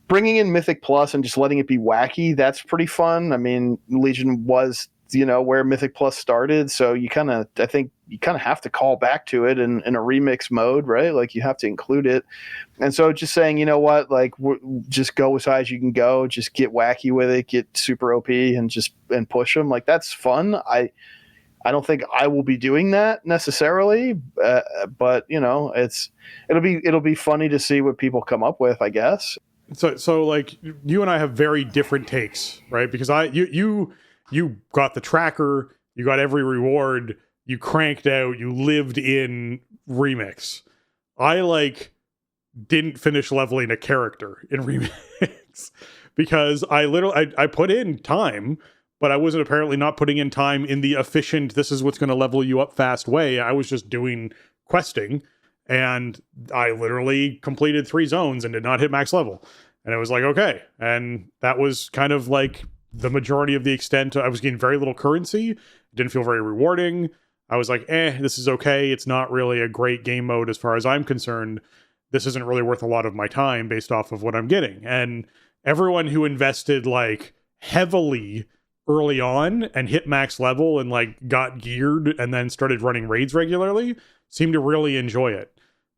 bringing in Mythic Plus and just letting it be wacky, that's pretty fun. I mean, Legion was, where Mythic Plus started, so I think you kind of have to call back to it in a remix mode, right? Like you have to include it. And so just saying, you know what, like just go as high as you can go, just get wacky with it, get super OP and push them. Like that's fun. I don't think I will be doing that necessarily, but it'll be funny to see what people come up with, I guess. So like you and I have very different takes, right? Because you got the tracker, you got every reward, you cranked out, you lived in Remix. I like didn't finish leveling a character in Remix because I put in time, but I wasn't apparently not putting in time in the efficient, this is what's going to level you up fast way. I was just doing questing. And I literally completed 3 zones and did not hit max level. And it was like, okay. And that was kind of like the majority of the extent. I was getting very little currency. It didn't feel very rewarding. I was like, this is okay. It's not really a great game mode as far as I'm concerned. This isn't really worth a lot of my time based off of what I'm getting. And everyone who invested like heavily early on and hit max level and like got geared and then started running raids regularly seemed to really enjoy it.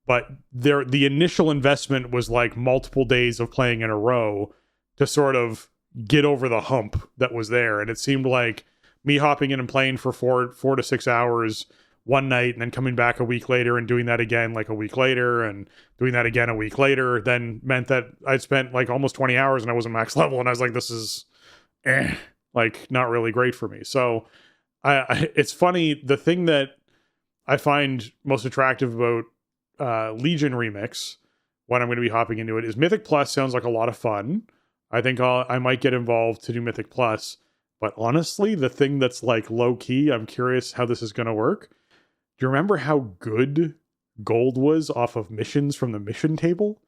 But the initial investment was like multiple days of playing in a row to sort of get over the hump that was there. And it seemed like me hopping in and playing for 4 to 6 hours one night and then coming back a week later and doing that again like a week later and doing that again a week later then meant that I'd spent like almost 20 hours and I wasn't max level. And I was like, this is like not really great for me. So it's funny. The thing that I find most attractive about Legion Remix, when I'm going to be hopping into it, is Mythic Plus sounds like a lot of fun. I think I might get involved to do Mythic Plus, but honestly, the thing that's like low key, I'm curious how this is going to work. Do you remember how good gold was off of missions from the mission table?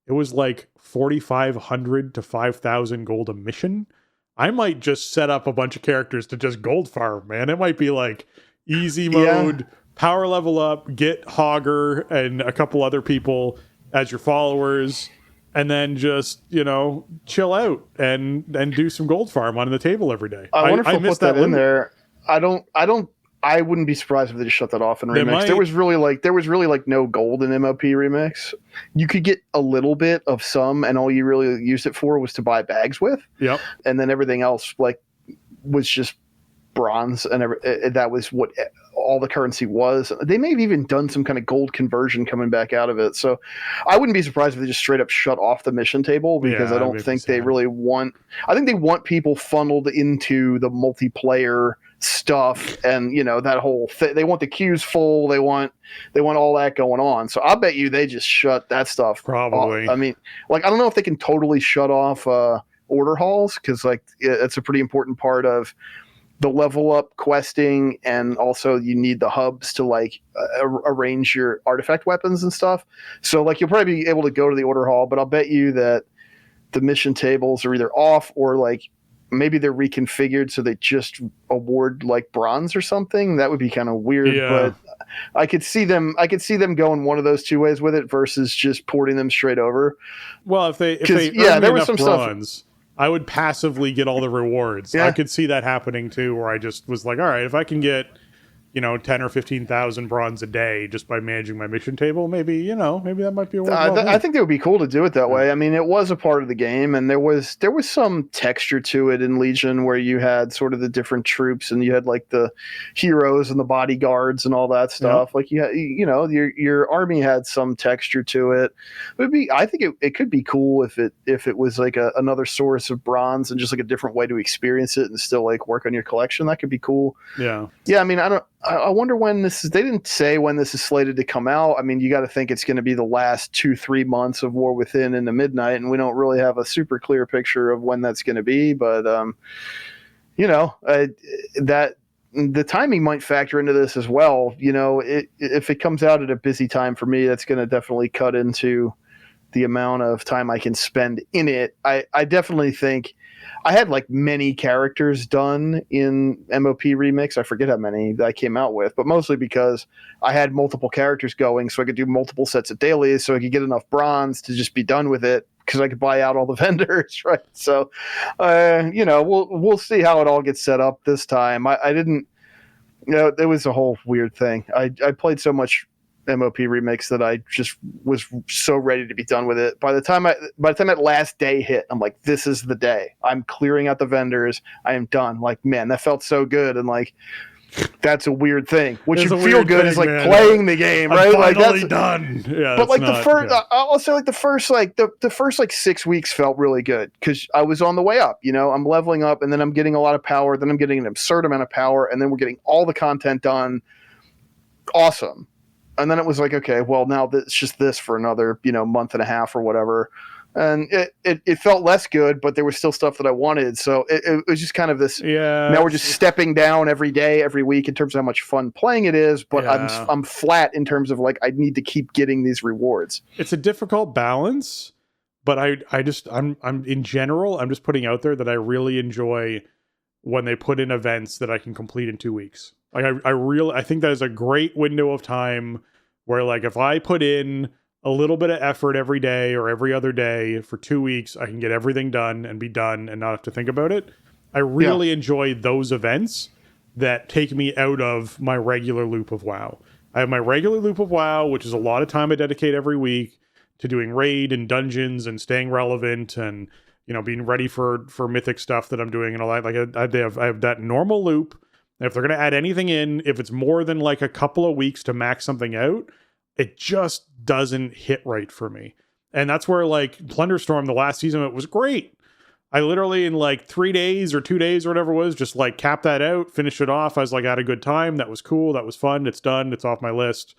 It was like 4,500 to 5,000 gold a mission. I might just set up a bunch of characters to just gold farm, man. It might be like easy mode, power level up, get Hogger and a couple other people as your followers, and then just, chill out and do some gold farm on the table every day. I wonder if they'll put that in there. I wouldn't be surprised if they just shut that off in Remix. There was really like no gold in MOP Remix. You could get a little bit of some, and all you really used it for was to buy bags with. Yep. And then everything else like was just bronze, and that was what all the currency was. They may have even done some kind of gold conversion coming back out of it. So I wouldn't be surprised if they just straight up shut off the mission table, because I don't think they really want. I think they want people funneled into the multiplayer stuff, and that whole thing. They want the queues full. They want all that going on. So I bet you they just shut that stuff probably off. I mean, like, I don't know if they can totally shut off order halls, because like it's a pretty important part of the level up questing, and also you need the hubs to like arrange your artifact weapons and stuff. So like you'll probably be able to go to the order hall, but I'll bet you that the mission tables are either off, or like maybe they're reconfigured so they just award like bronze or something. That would be kind of weird, but I could see them going one of those two ways with it versus just porting them straight over. Well, if they there was some bronze stuff, I would passively get all the rewards. I could see that happening too, where I just was like, all right, if I can get 10 or 15,000 bronze a day just by managing my mission table, maybe that might be a I think it would be cool to do it that way. I mean, it was a part of the game, and there was some texture to it in Legion where you had sort of the different troops, and you had like the heroes and the bodyguards and all that stuff. Like you had, your army had some texture to it. I think it could be cool if it was like another source of bronze and just like a different way to experience it and still like work on your collection. That could be cool. Yeah. I mean, I wonder when this is. They didn't say when this is slated to come out. I mean, you got to think it's going to be the last 2-3 months of War Within into Midnight, and we don't really have a super clear picture of when that's going to be. But that the timing might factor into this as well. If it comes out at a busy time for me, that's going to definitely cut into the amount of time I can spend in it. I definitely think. I had like many characters done in MOP Remix. I forget how many that I came out with, but mostly because I had multiple characters going, so I could do multiple sets of dailies, so I could get enough bronze to just be done with it because I could buy out all the vendors, right? So, we'll see how it all gets set up this time. I didn't, it was a whole weird thing. I played so much MOP Remix that I just was so ready to be done with it. By the time that last day hit, I'm like, this is the day. I'm clearing out the vendors. I am done. Like, man, that felt so good. And like, that's a weird thing. What you feel good is like playing the game, right? I'm finally like done. Yeah, but like the first, I'll say like the first 6 weeks felt really good because I was on the way up. I'm leveling up, and then I'm getting a lot of power. Then I'm getting an absurd amount of power, and then we're getting all the content done. Awesome. And then it was like, okay, well, now it's just this for another, month and a half or whatever. And it felt less good, but there was still stuff that I wanted. So it was just kind of this. Yeah. Now we're just stepping down every day, every week in terms of how much fun playing it is. But I'm flat in terms of like I need to keep getting these rewards. It's a difficult balance, but I'm in general, I'm just putting out there that I really enjoy when they put in events that I can complete in 2 weeks. Like I think that is a great window of time where like if I put in a little bit of effort every day or every other day for 2 weeks, I can get everything done and be done and not have to think about it. I really enjoy those events that take me out of my regular loop of WoW. I have my regular loop of WoW, which is a lot of time I dedicate every week to doing raid and dungeons and staying relevant and being ready for mythic stuff that I'm doing and all that. Like I have that normal loop. If they're going to add anything in, if it's more than like a couple of weeks to max something out, it just doesn't hit right for me. And that's where like Plunderstorm, the last season, it was great. I literally in like 3 days or 2 days or whatever it was, just like capped that out, finished it off. I was like, I had a good time. That was cool. That was fun. It's done. It's off my list.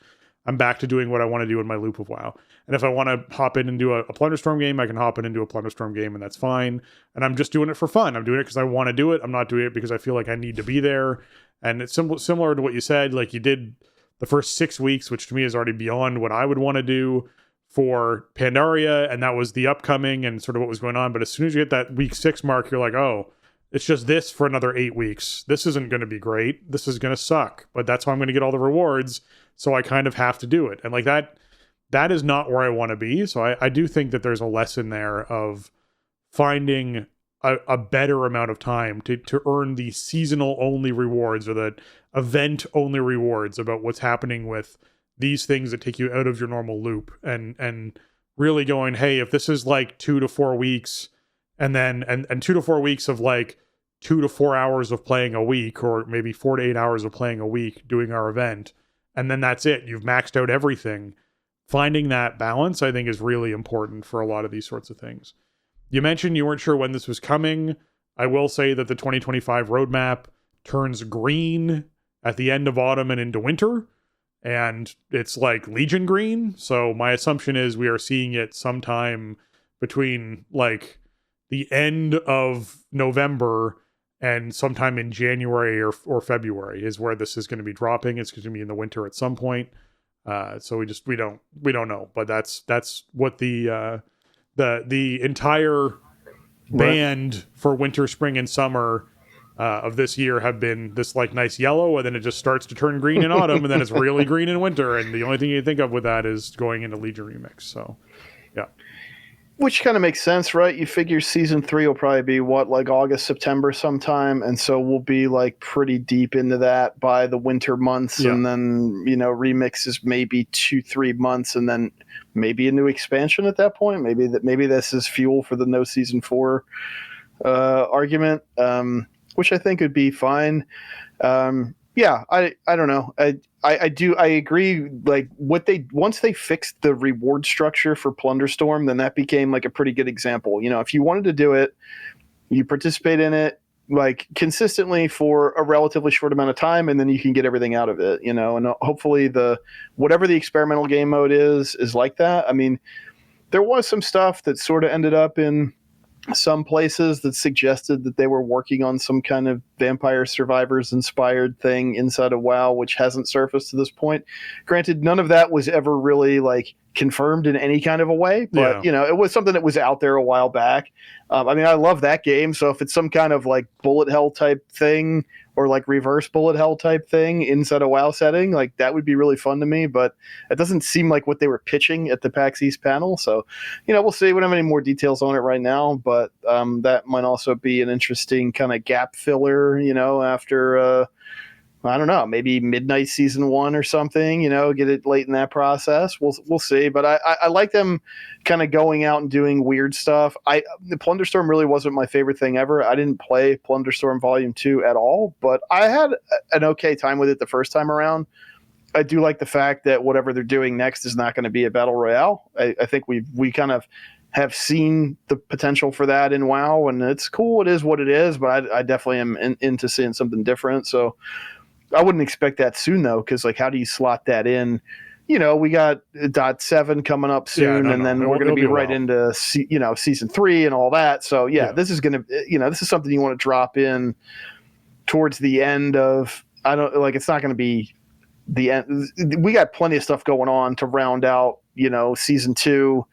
I'm back to doing what I want to do in my loop of WoW. And if I want to hop in and do a Plunderstorm game, I can hop in and do a Plunderstorm game, and that's fine. And I'm just doing it for fun. I'm doing it because I want to do it. I'm not doing it because I feel like I need to be there. And it's similar to what you said. Like you did the first 6 weeks, which to me is already beyond what I would want to do for Pandaria. And that was the upcoming and sort of what was going on. But as soon as you hit that week 6 mark, you're like, oh, it's just this for another 8 weeks. This isn't going to be great. This is going to suck. But that's how I'm going to get all the rewards. So I kind of have to do it. And like that is not where I want to be. So I do think that there's a lesson there of finding a better amount of time to earn the seasonal only rewards or the event only rewards about what's happening with these things that take you out of your normal loop and really going, hey, if this is like 2 to 4 weeks and then 2 to 4 weeks of like 2 to 4 hours of playing a week or maybe 4 to 8 hours of playing a week doing our event. And then that's it. You've maxed out everything. Finding that balance, I think, is really important for a lot of these sorts of things. You mentioned you weren't sure when this was coming. I will say that the 2025 roadmap turns green at the end of autumn and into winter. And it's like Legion green. So my assumption is we are seeing it sometime between like the end of November and sometime in January or February is where this is going to be dropping. It's going to be in the winter at some point. So we don't know, but that's what the entire band for winter, spring, and summer of this year have been this like nice yellow, and then it just starts to turn green in autumn, and then it's really green in winter. And the only thing you think of with that is going into Legion Remix. So, yeah. Which kind of makes sense, right? You figure season 3 will probably be like August, September sometime, and so we'll be like pretty deep into that by the winter months, and then remix is maybe 2-3 months, and then maybe a new expansion at that point. Maybe this is fuel for the no season 4 argument, which I think would be fine. I don't know. I agree. Like once they fixed the reward structure for Plunderstorm, then that became like a pretty good example. If you wanted to do it, you participate in it like consistently for a relatively short amount of time, and then you can get everything out of it. And hopefully whatever the experimental game mode is like that. I mean, there was some stuff that sort of ended up in some places that suggested that they were working on some kind of Vampire Survivors inspired thing inside of WoW, which hasn't surfaced to this point. Granted, none of that was ever really like confirmed in any kind of a way, but it was something that was out there a while back. I mean, I love that game. So if it's some kind of like bullet hell type thing or like reverse bullet hell type thing inside a WoW setting, like that would be really fun to me, but it doesn't seem like what they were pitching at the PAX East panel. So, we'll see. We don't have any more details on it right now, but that might also be an interesting kind of gap filler, after, I don't know, maybe Midnight Season 1 or something, get it late in that process. We'll see. But I like them kind of going out and doing weird stuff. The Plunderstorm really wasn't my favorite thing ever. I didn't play Plunderstorm Volume 2 at all, but I had an okay time with it the first time around. I do like the fact that whatever they're doing next is not going to be a battle royale. I think we kind of have seen the potential for that in WoW, and it's cool. It is what it is, but I definitely am into seeing something different. So I wouldn't expect that soon, though, because like, how do you slot that in? We got .7 coming up soon, and then we're going to be right into season 3 and all that. So this is going to this is something you want to drop in towards the end of. I don't like. It's not going to be the end. We got plenty of stuff going on to round out season 2,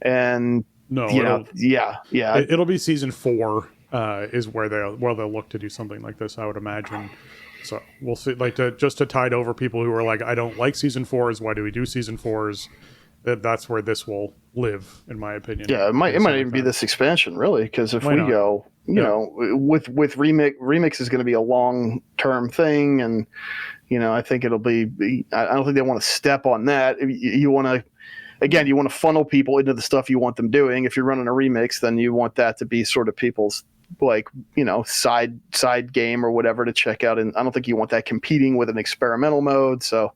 and it'll be season 4 is where they'll look to do something like this, I would imagine. So we'll see. Like just to tide over people who are like, I don't like season 4s. Why do we do season 4s? That's where this will live, in my opinion. Yeah, it might even be this expansion, really, because if go, with remix is going to be a long term thing, and I think it'll be. I don't think they want to step on that. You want to. Again, you want to funnel people into the stuff you want them doing. If you're running a remix, then you want that to be sort of people's side game or whatever to check out. And I don't think you want that competing with an experimental mode. So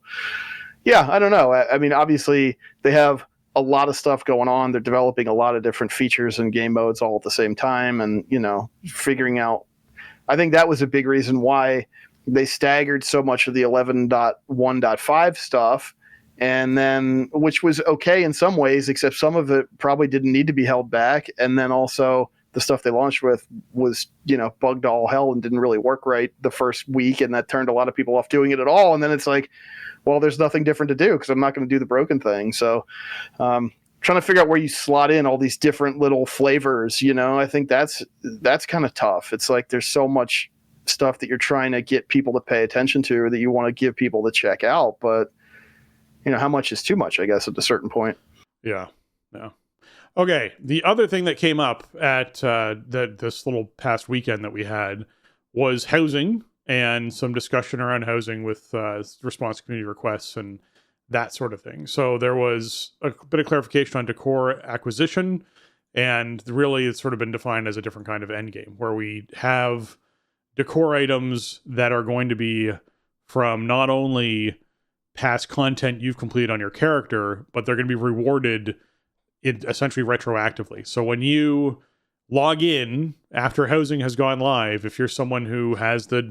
I don't know. I mean, obviously they have a lot of stuff going on. They're developing a lot of different features and game modes all at the same time. And, figuring out, I think that was a big reason why they staggered so much of the 11.1.5 stuff. And then, which was okay in some ways, except some of it probably didn't need to be held back. And then also the stuff they launched with was, bugged to all hell and didn't really work right the first week. And that turned a lot of people off doing it at all. And then it's like, well, there's nothing different to do because I'm not going to do the broken thing. So trying to figure out where you slot in all these different little flavors, I think that's kind of tough. It's like there's so much stuff that you're trying to get people to pay attention to or that you want to give people to check out. But how much is too much, I guess, at a certain point. Yeah. Okay. The other thing that came up at this little past weekend that we had was housing and some discussion around housing with response community requests and that sort of thing. So there was a bit of clarification on decor acquisition, and really it's sort of been defined as a different kind of endgame where we have decor items that are going to be from not only past content you've completed on your character, but they're going to be rewarded essentially retroactively. So when you log in after housing has gone live, if you're someone who has the,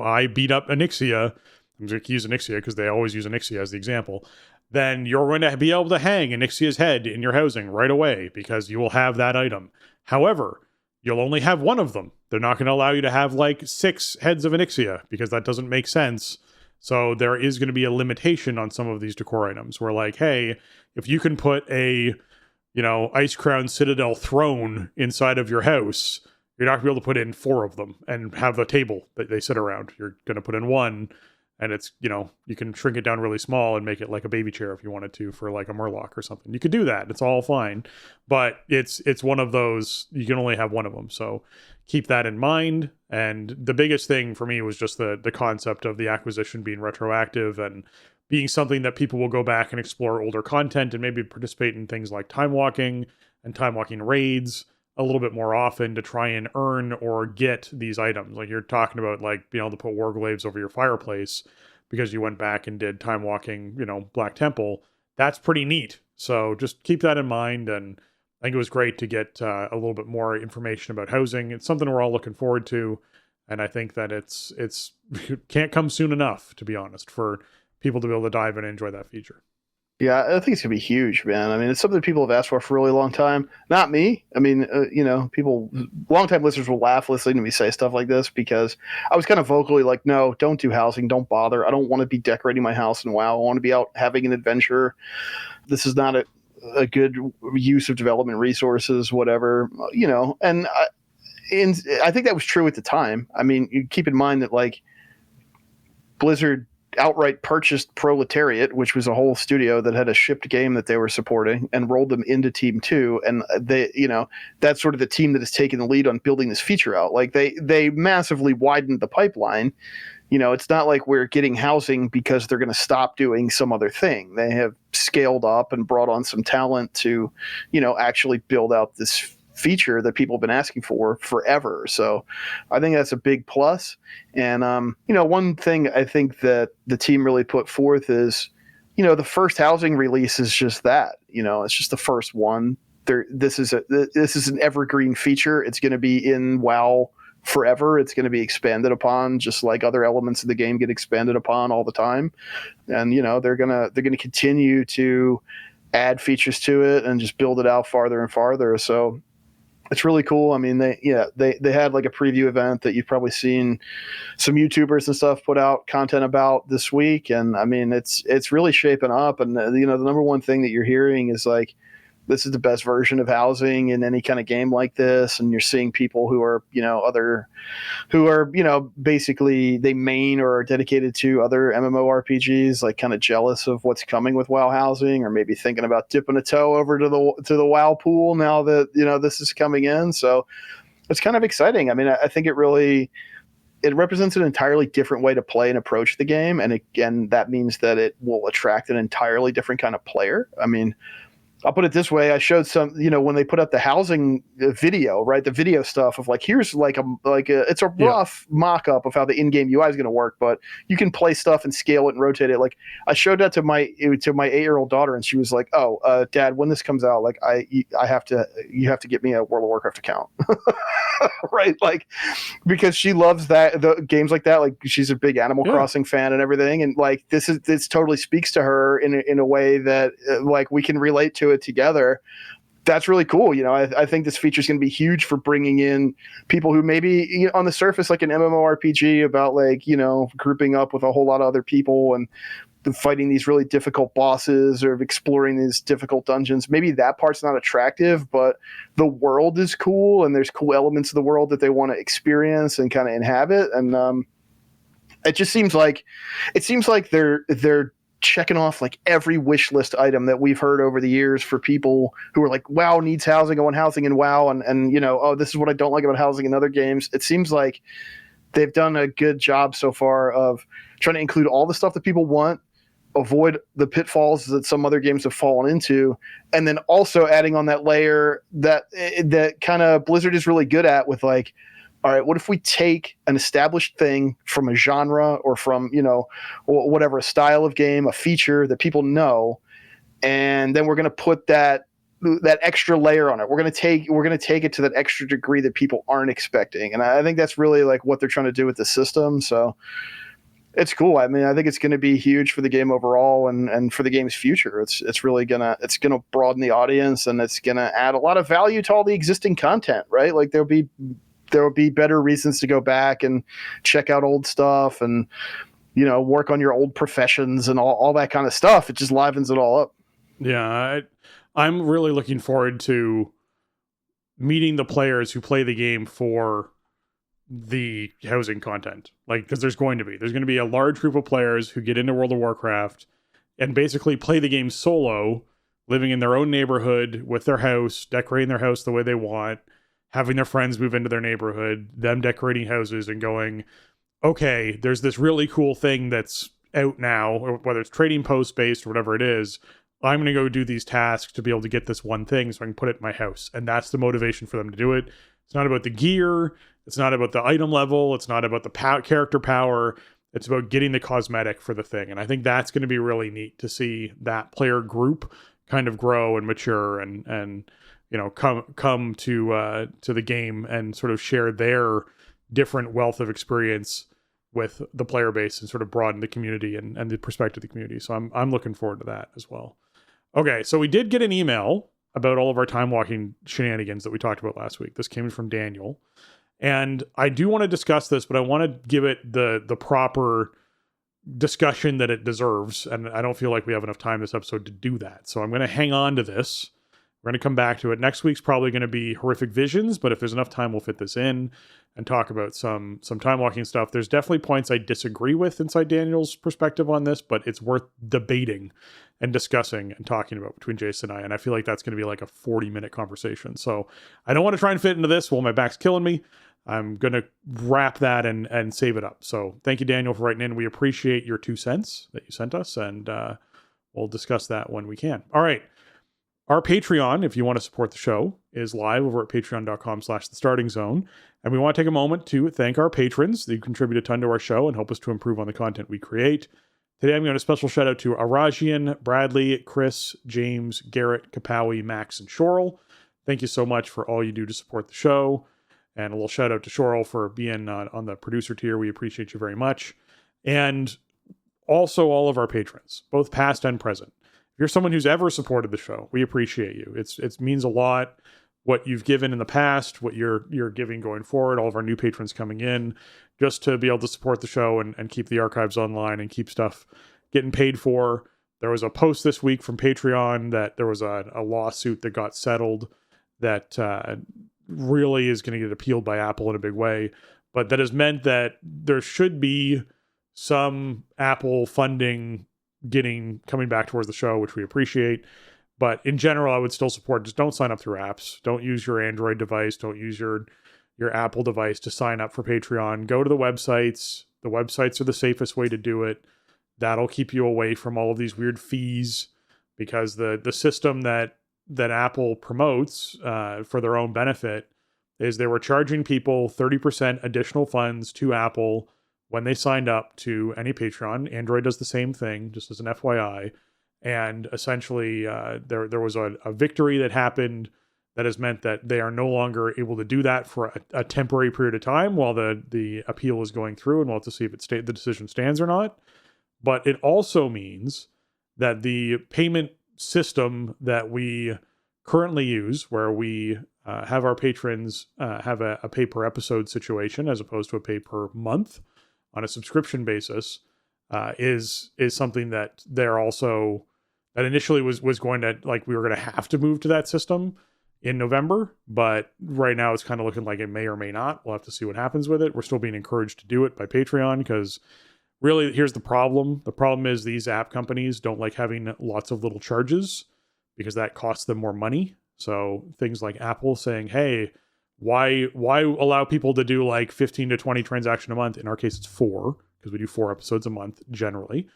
I beat up Onyxia, I'm going to use Onyxia because they always use Onyxia as the example, then you're going to be able to hang Onyxia's head in your housing right away because you will have that item. However, you'll only have one of them. They're not going to allow you to have like 6 heads of Onyxia because that doesn't make sense. So there is going to be a limitation on some of these decor items where like, hey, if you can put a, Ice Crown Citadel throne inside of your house, you're not going to be able to put in 4 of them and have the table that they sit around. You're going to put in 1 and it's, you can shrink it down really small and make it like a baby chair if you wanted to for like a Murloc or something. You could do that. It's all fine. But it's one of those, you can only have one of them. So keep that in mind. And the biggest thing for me was just the concept of the acquisition being retroactive and being something that people will go back and explore older content and maybe participate in things like time walking and time walking raids a little bit more often to try and earn or get these items. Like you're talking about, like being able to put warglaives over your fireplace because you went back and did time walking, Black Temple. That's pretty neat. So just keep that in mind. And I think it was great to get a little bit more information about housing. It's something we're all looking forward to. And I think that it's it can't come soon enough, to be honest, for people to be able to dive in and enjoy that feature. Yeah, I think it's going to be huge, man. I mean, it's something people have asked for a really long time. Not me. I mean, people, longtime listeners will laugh listening to me say stuff like this because I was kind of vocally like, no, don't do housing. Don't bother. I don't want to be decorating my house in WoW. I want to be out having an adventure. This is not a good use of development resources, whatever, and I think that was true at the time. I mean, you keep in mind that like Blizzard outright purchased Proletariat, which was a whole studio that had a shipped game that they were supporting, and rolled them into Team 2. And they, that's sort of the team that has taken the lead on building this feature out. Like they massively widened the pipeline. It's not like we're getting housing because they're going to stop doing some other thing. They have scaled up and brought on some talent to, actually build out this feature that people have been asking for forever. So I think that's a big plus. And, one thing I think that the team really put forth is, the first housing release is just that, it's just the first one. This is an evergreen feature. It's going to be in WoW forever. It's going to be expanded upon just like other elements of the game get expanded upon all the time. And, they're going to continue to add features to it and just build it out farther and farther. So it's really cool. I mean, they had like a preview event that you've probably seen some YouTubers and stuff put out content about this week. And I mean, it's really shaping up. And the number one thing that you're hearing is like, this is the best version of housing in any kind of game like this. And you're seeing people who are, basically they main or are dedicated to other MMORPGs, like kind of jealous of what's coming with WoW housing, or maybe thinking about dipping a toe over to the WoW pool now that, this is coming in. So it's kind of exciting. I mean, I think it represents an entirely different way to play and approach the game. And again, that means that it will attract an entirely different kind of player. I mean, I'll put it this way. I showed some, when they put up the housing video, right? The video stuff of like, here's it's a rough mock-up of how the in-game UI is going to work, but you can play stuff and scale it and rotate it. Like I showed that to my 8-year-old daughter, and she was like, "Oh, Dad, when this comes out, like you have to get me a World of Warcraft account." Right? Like, because she loves the games like that. Like she's a big Animal Crossing fan and everything. And like, this totally speaks to her in a way that like we can relate to it together. That's really cool. I think this feature is going to be huge for bringing in people who maybe on the surface, like an MMORPG about like, grouping up with a whole lot of other people and fighting these really difficult bosses or exploring these difficult dungeons. Maybe that part's not attractive, but the world is cool and there's cool elements of the world that they want to experience and kind of inhabit. And it just seems like they're checking off like every wish list item that we've heard over the years for people who are like, WoW needs housing. I want housing in WoW. And this is what I don't like about housing in other games. It seems like they've done a good job so far of trying to include all the stuff that people want, avoid the pitfalls that some other games have fallen into, and then also adding on that layer that kind of Blizzard is really good at with like, all right, what if we take an established thing from a genre or from, whatever, a style of game, a feature that people know, and then we're going to put that extra layer on it. We're going to take it to that extra degree that people aren't expecting. And I think that's really like what they're trying to do with the system. So it's cool. I mean, I think it's going to be huge for the game overall and for the game's future. It's really gonna broaden the audience, and it's gonna add a lot of value to all the existing content, right? Like there will be better reasons to go back and check out old stuff and, work on your old professions and all that kind of stuff. It just livens it all up. Yeah. I'm really looking forward to meeting the players who play the game for the housing content. Like, because there's going to be a large group of players who get into World of Warcraft and basically play the game solo, living in their own neighborhood with their house, decorating their house the way they want, having their friends move into their neighborhood, them decorating houses and going, okay, there's this really cool thing that's out now, or whether it's trading post based or whatever it is. I'm going to go do these tasks to be able to get this one thing so I can put it in my house. And that's the motivation for them to do it. It's not about the gear. It's not about the item level. It's not about the character power. It's about getting the cosmetic for the thing. And I think that's going to be really neat to see that player group kind of grow and mature and you know, come to the game and sort of share their different wealth of experience with the player base and sort of broaden the community and the perspective of the community. So I'm looking forward to that as well. Okay, so we did get an email about all of our time walking shenanigans that we talked about last week. This came from Daniel. And I do want to discuss this, but I want to give it the proper discussion that it deserves. And I don't feel like we have enough time this episode to do that. So I'm going to hang on to this. We're going to come back to it. Next week's probably going to be Horrific Visions, but if there's enough time, we'll fit this in and talk about some time walking stuff. There's definitely points I disagree with inside Daniel's perspective on this, but it's worth debating and discussing and talking about between Jason and I. And I feel like that's going to be like a 40-minute conversation. So I don't want to try and fit into this while my back's killing me. I'm going to wrap that and save it up. So thank you, Daniel, for writing in. We appreciate your 2 cents that you sent us, and we'll discuss that when we can. All right. Our Patreon, if you want to support the show, is live over at patreon.com/thestartingzone. And we want to take a moment to thank our patrons. They contribute a ton to our show and help us to improve on the content we create. Today, I'm going to special shout out to Arajian, Bradley, Chris, James, Garrett, Kapawi, Max, and Shorel. Thank you so much for all you do to support the show. And a little shout out to Shorel for being on the producer tier. We appreciate you very much. And also all of our patrons, both past and present. If you're someone who's ever supported the show, we appreciate you. It means a lot what you've given in the past, what you're giving going forward, all of our new patrons coming in, just to be able to support the show and keep the archives online and keep stuff getting paid for. There was a post this week from Patreon that there was a lawsuit that got settled that really is going to get appealed by Apple in a big way. But that has meant that there should be some Apple funding coming back towards the show, which we appreciate. But in general, I would still support, just don't sign up through apps. Don't use your Android device. Don't use your Apple device to sign up for Patreon. Go to the websites. The websites are the safest way to do it. That'll keep you away from all of these weird fees, because the system that Apple promotes for their own benefit is they were charging people 30% additional funds to Apple when they signed up to any Patreon. Android does the same thing, just as an FYI. And essentially, there was a victory that happened that has meant that they are no longer able to do that for a temporary period of time while the appeal is going through, and we'll have to see if the decision stands or not. But it also means that the payment system that we currently use, where we have our patrons have a pay per episode situation as opposed to a pay per month on a subscription basis, is something that they're also, that initially was going to, like, we were going to have to move to that system in November, but right now it's kind of looking like it may or may not. We'll have to see what happens with it. We're still being encouraged to do it by Patreon, because really, here's the problem. The problem is these app companies don't like having lots of little charges, because that costs them more money. So things like Apple saying, hey, why allow people to do like 15 to 20 transactions a month? In our case, it's 4, because we do 4 episodes a month generally.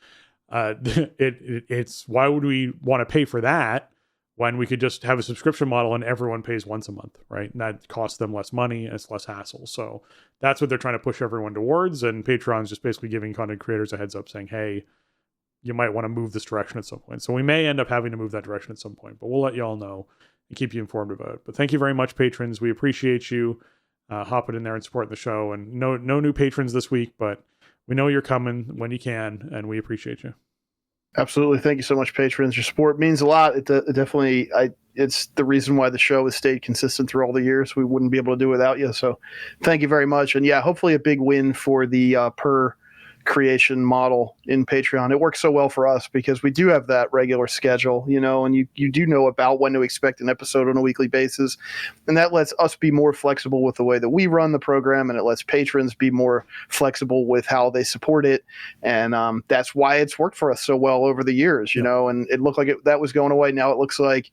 It's why would we want to pay for that when we could just have a subscription model and everyone pays once a month, right? And that costs them less money and it's less hassle. So that's what they're trying to push everyone towards. And Patreon's just basically giving content creators a heads up saying, hey, you might want to move this direction at some point. So we may end up having to move that direction at some point, but we'll let you all know and keep you informed about it. But thank you very much, patrons. We appreciate you hopping in there and supporting the show. And no new patrons this week, but we know you're coming when you can, and we appreciate you. Absolutely. Thank you so much, patrons. Your support means a lot. It definitely, it's the reason why the show has stayed consistent through all the years. We wouldn't be able to do it without you. So thank you very much. And yeah, hopefully a big win for the per creation model in Patreon. It works so well for us because we do have that regular schedule, and you do know about when to expect an episode on a weekly basis. And that lets us be more flexible with the way that we run the program, and it lets patrons be more flexible with how they support it. And that's why it's worked for us so well over the years, and it looked like that was going away. Now it looks like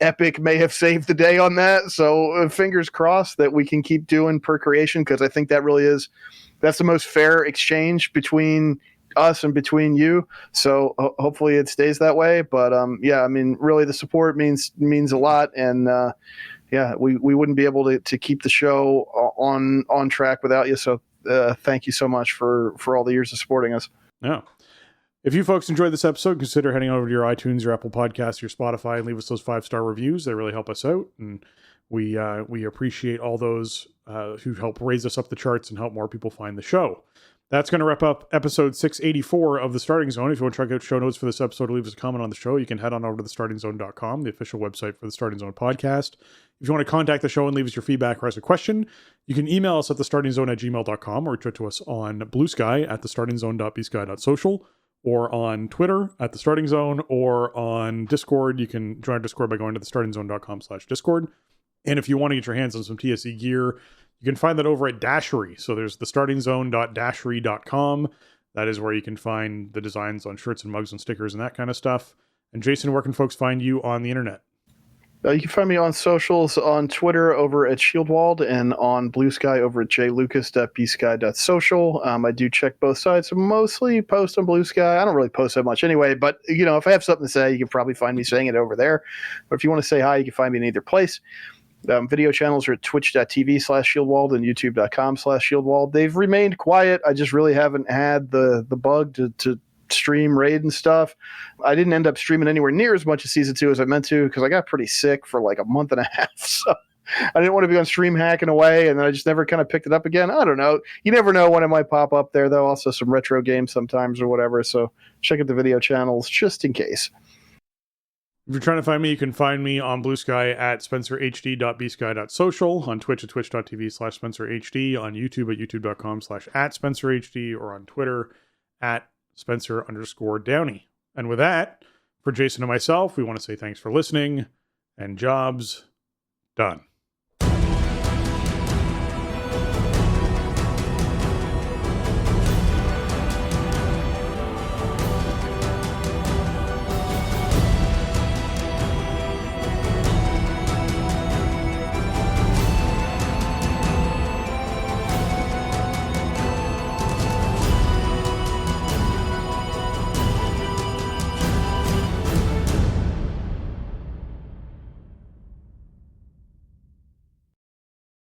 Epic may have saved the day on that. So fingers crossed that we can keep doing per creation, because I think that's the most fair exchange between us and between you. So hopefully it stays that way. But really the support means a lot. And we wouldn't be able to keep the show on track without you. So thank you so much for all the years of supporting us. Yeah. If you folks enjoyed this episode, consider heading over to your iTunes, your Apple Podcasts, your Spotify, and leave us those 5-star reviews. They really help us out, and we appreciate all those who help raise us up the charts and help more people find the show. That's going to wrap up episode 684 of The Starting Zone. If you want to check out show notes for this episode or leave us a comment on the show, you can head on over to thestartingzone.com, the official website for the Starting Zone podcast. If you want to contact the show and leave us your feedback or ask a question, you can email us at thestartingzone@gmail.com or reach out to us on Blue Sky at thestartingzone.bsky.social. or on Twitter at The Starting Zone, or on Discord. You can join our Discord by going to thestartingzone.com/Discord. And if you want to get your hands on some TSE gear, you can find that over at Dashery. So there's thestartingzone.dashery.com. That is where you can find the designs on shirts and mugs and stickers and that kind of stuff. And Jason, where can folks find you on the internet? You can find me on socials, on Twitter over at Shieldwald, and on Blue Sky over at jlucas.bsky.social. I do check both sides, so mostly post on Blue Sky. I don't really post that much anyway, but if I have something to say, you can probably find me saying it over there. But if you want to say hi, you can find me in either place. Video channels are at twitch.tv/Shieldwald and youtube.com/Shieldwald. They've remained quiet. I just really haven't had the bug to stream raid and stuff. I didn't end up streaming anywhere near as much of season 2 as I meant to, because I got pretty sick for like a month and a half. So I didn't want to be on stream hacking away, and then I just never kind of picked it up again. I don't know. You never know when it might pop up there, though. Also some retro games sometimes or whatever. So check out the video channels just in case. If you're trying to find me, you can find me on Blue Sky at spencerhd.bsky.social, on Twitch at twitch.tv/SpencerHD, on YouTube at youtube.com/@SpencerHD, or on Twitter at Spencer_Downey. And with that, for Jason and myself, we want to say thanks for listening, and jobs done.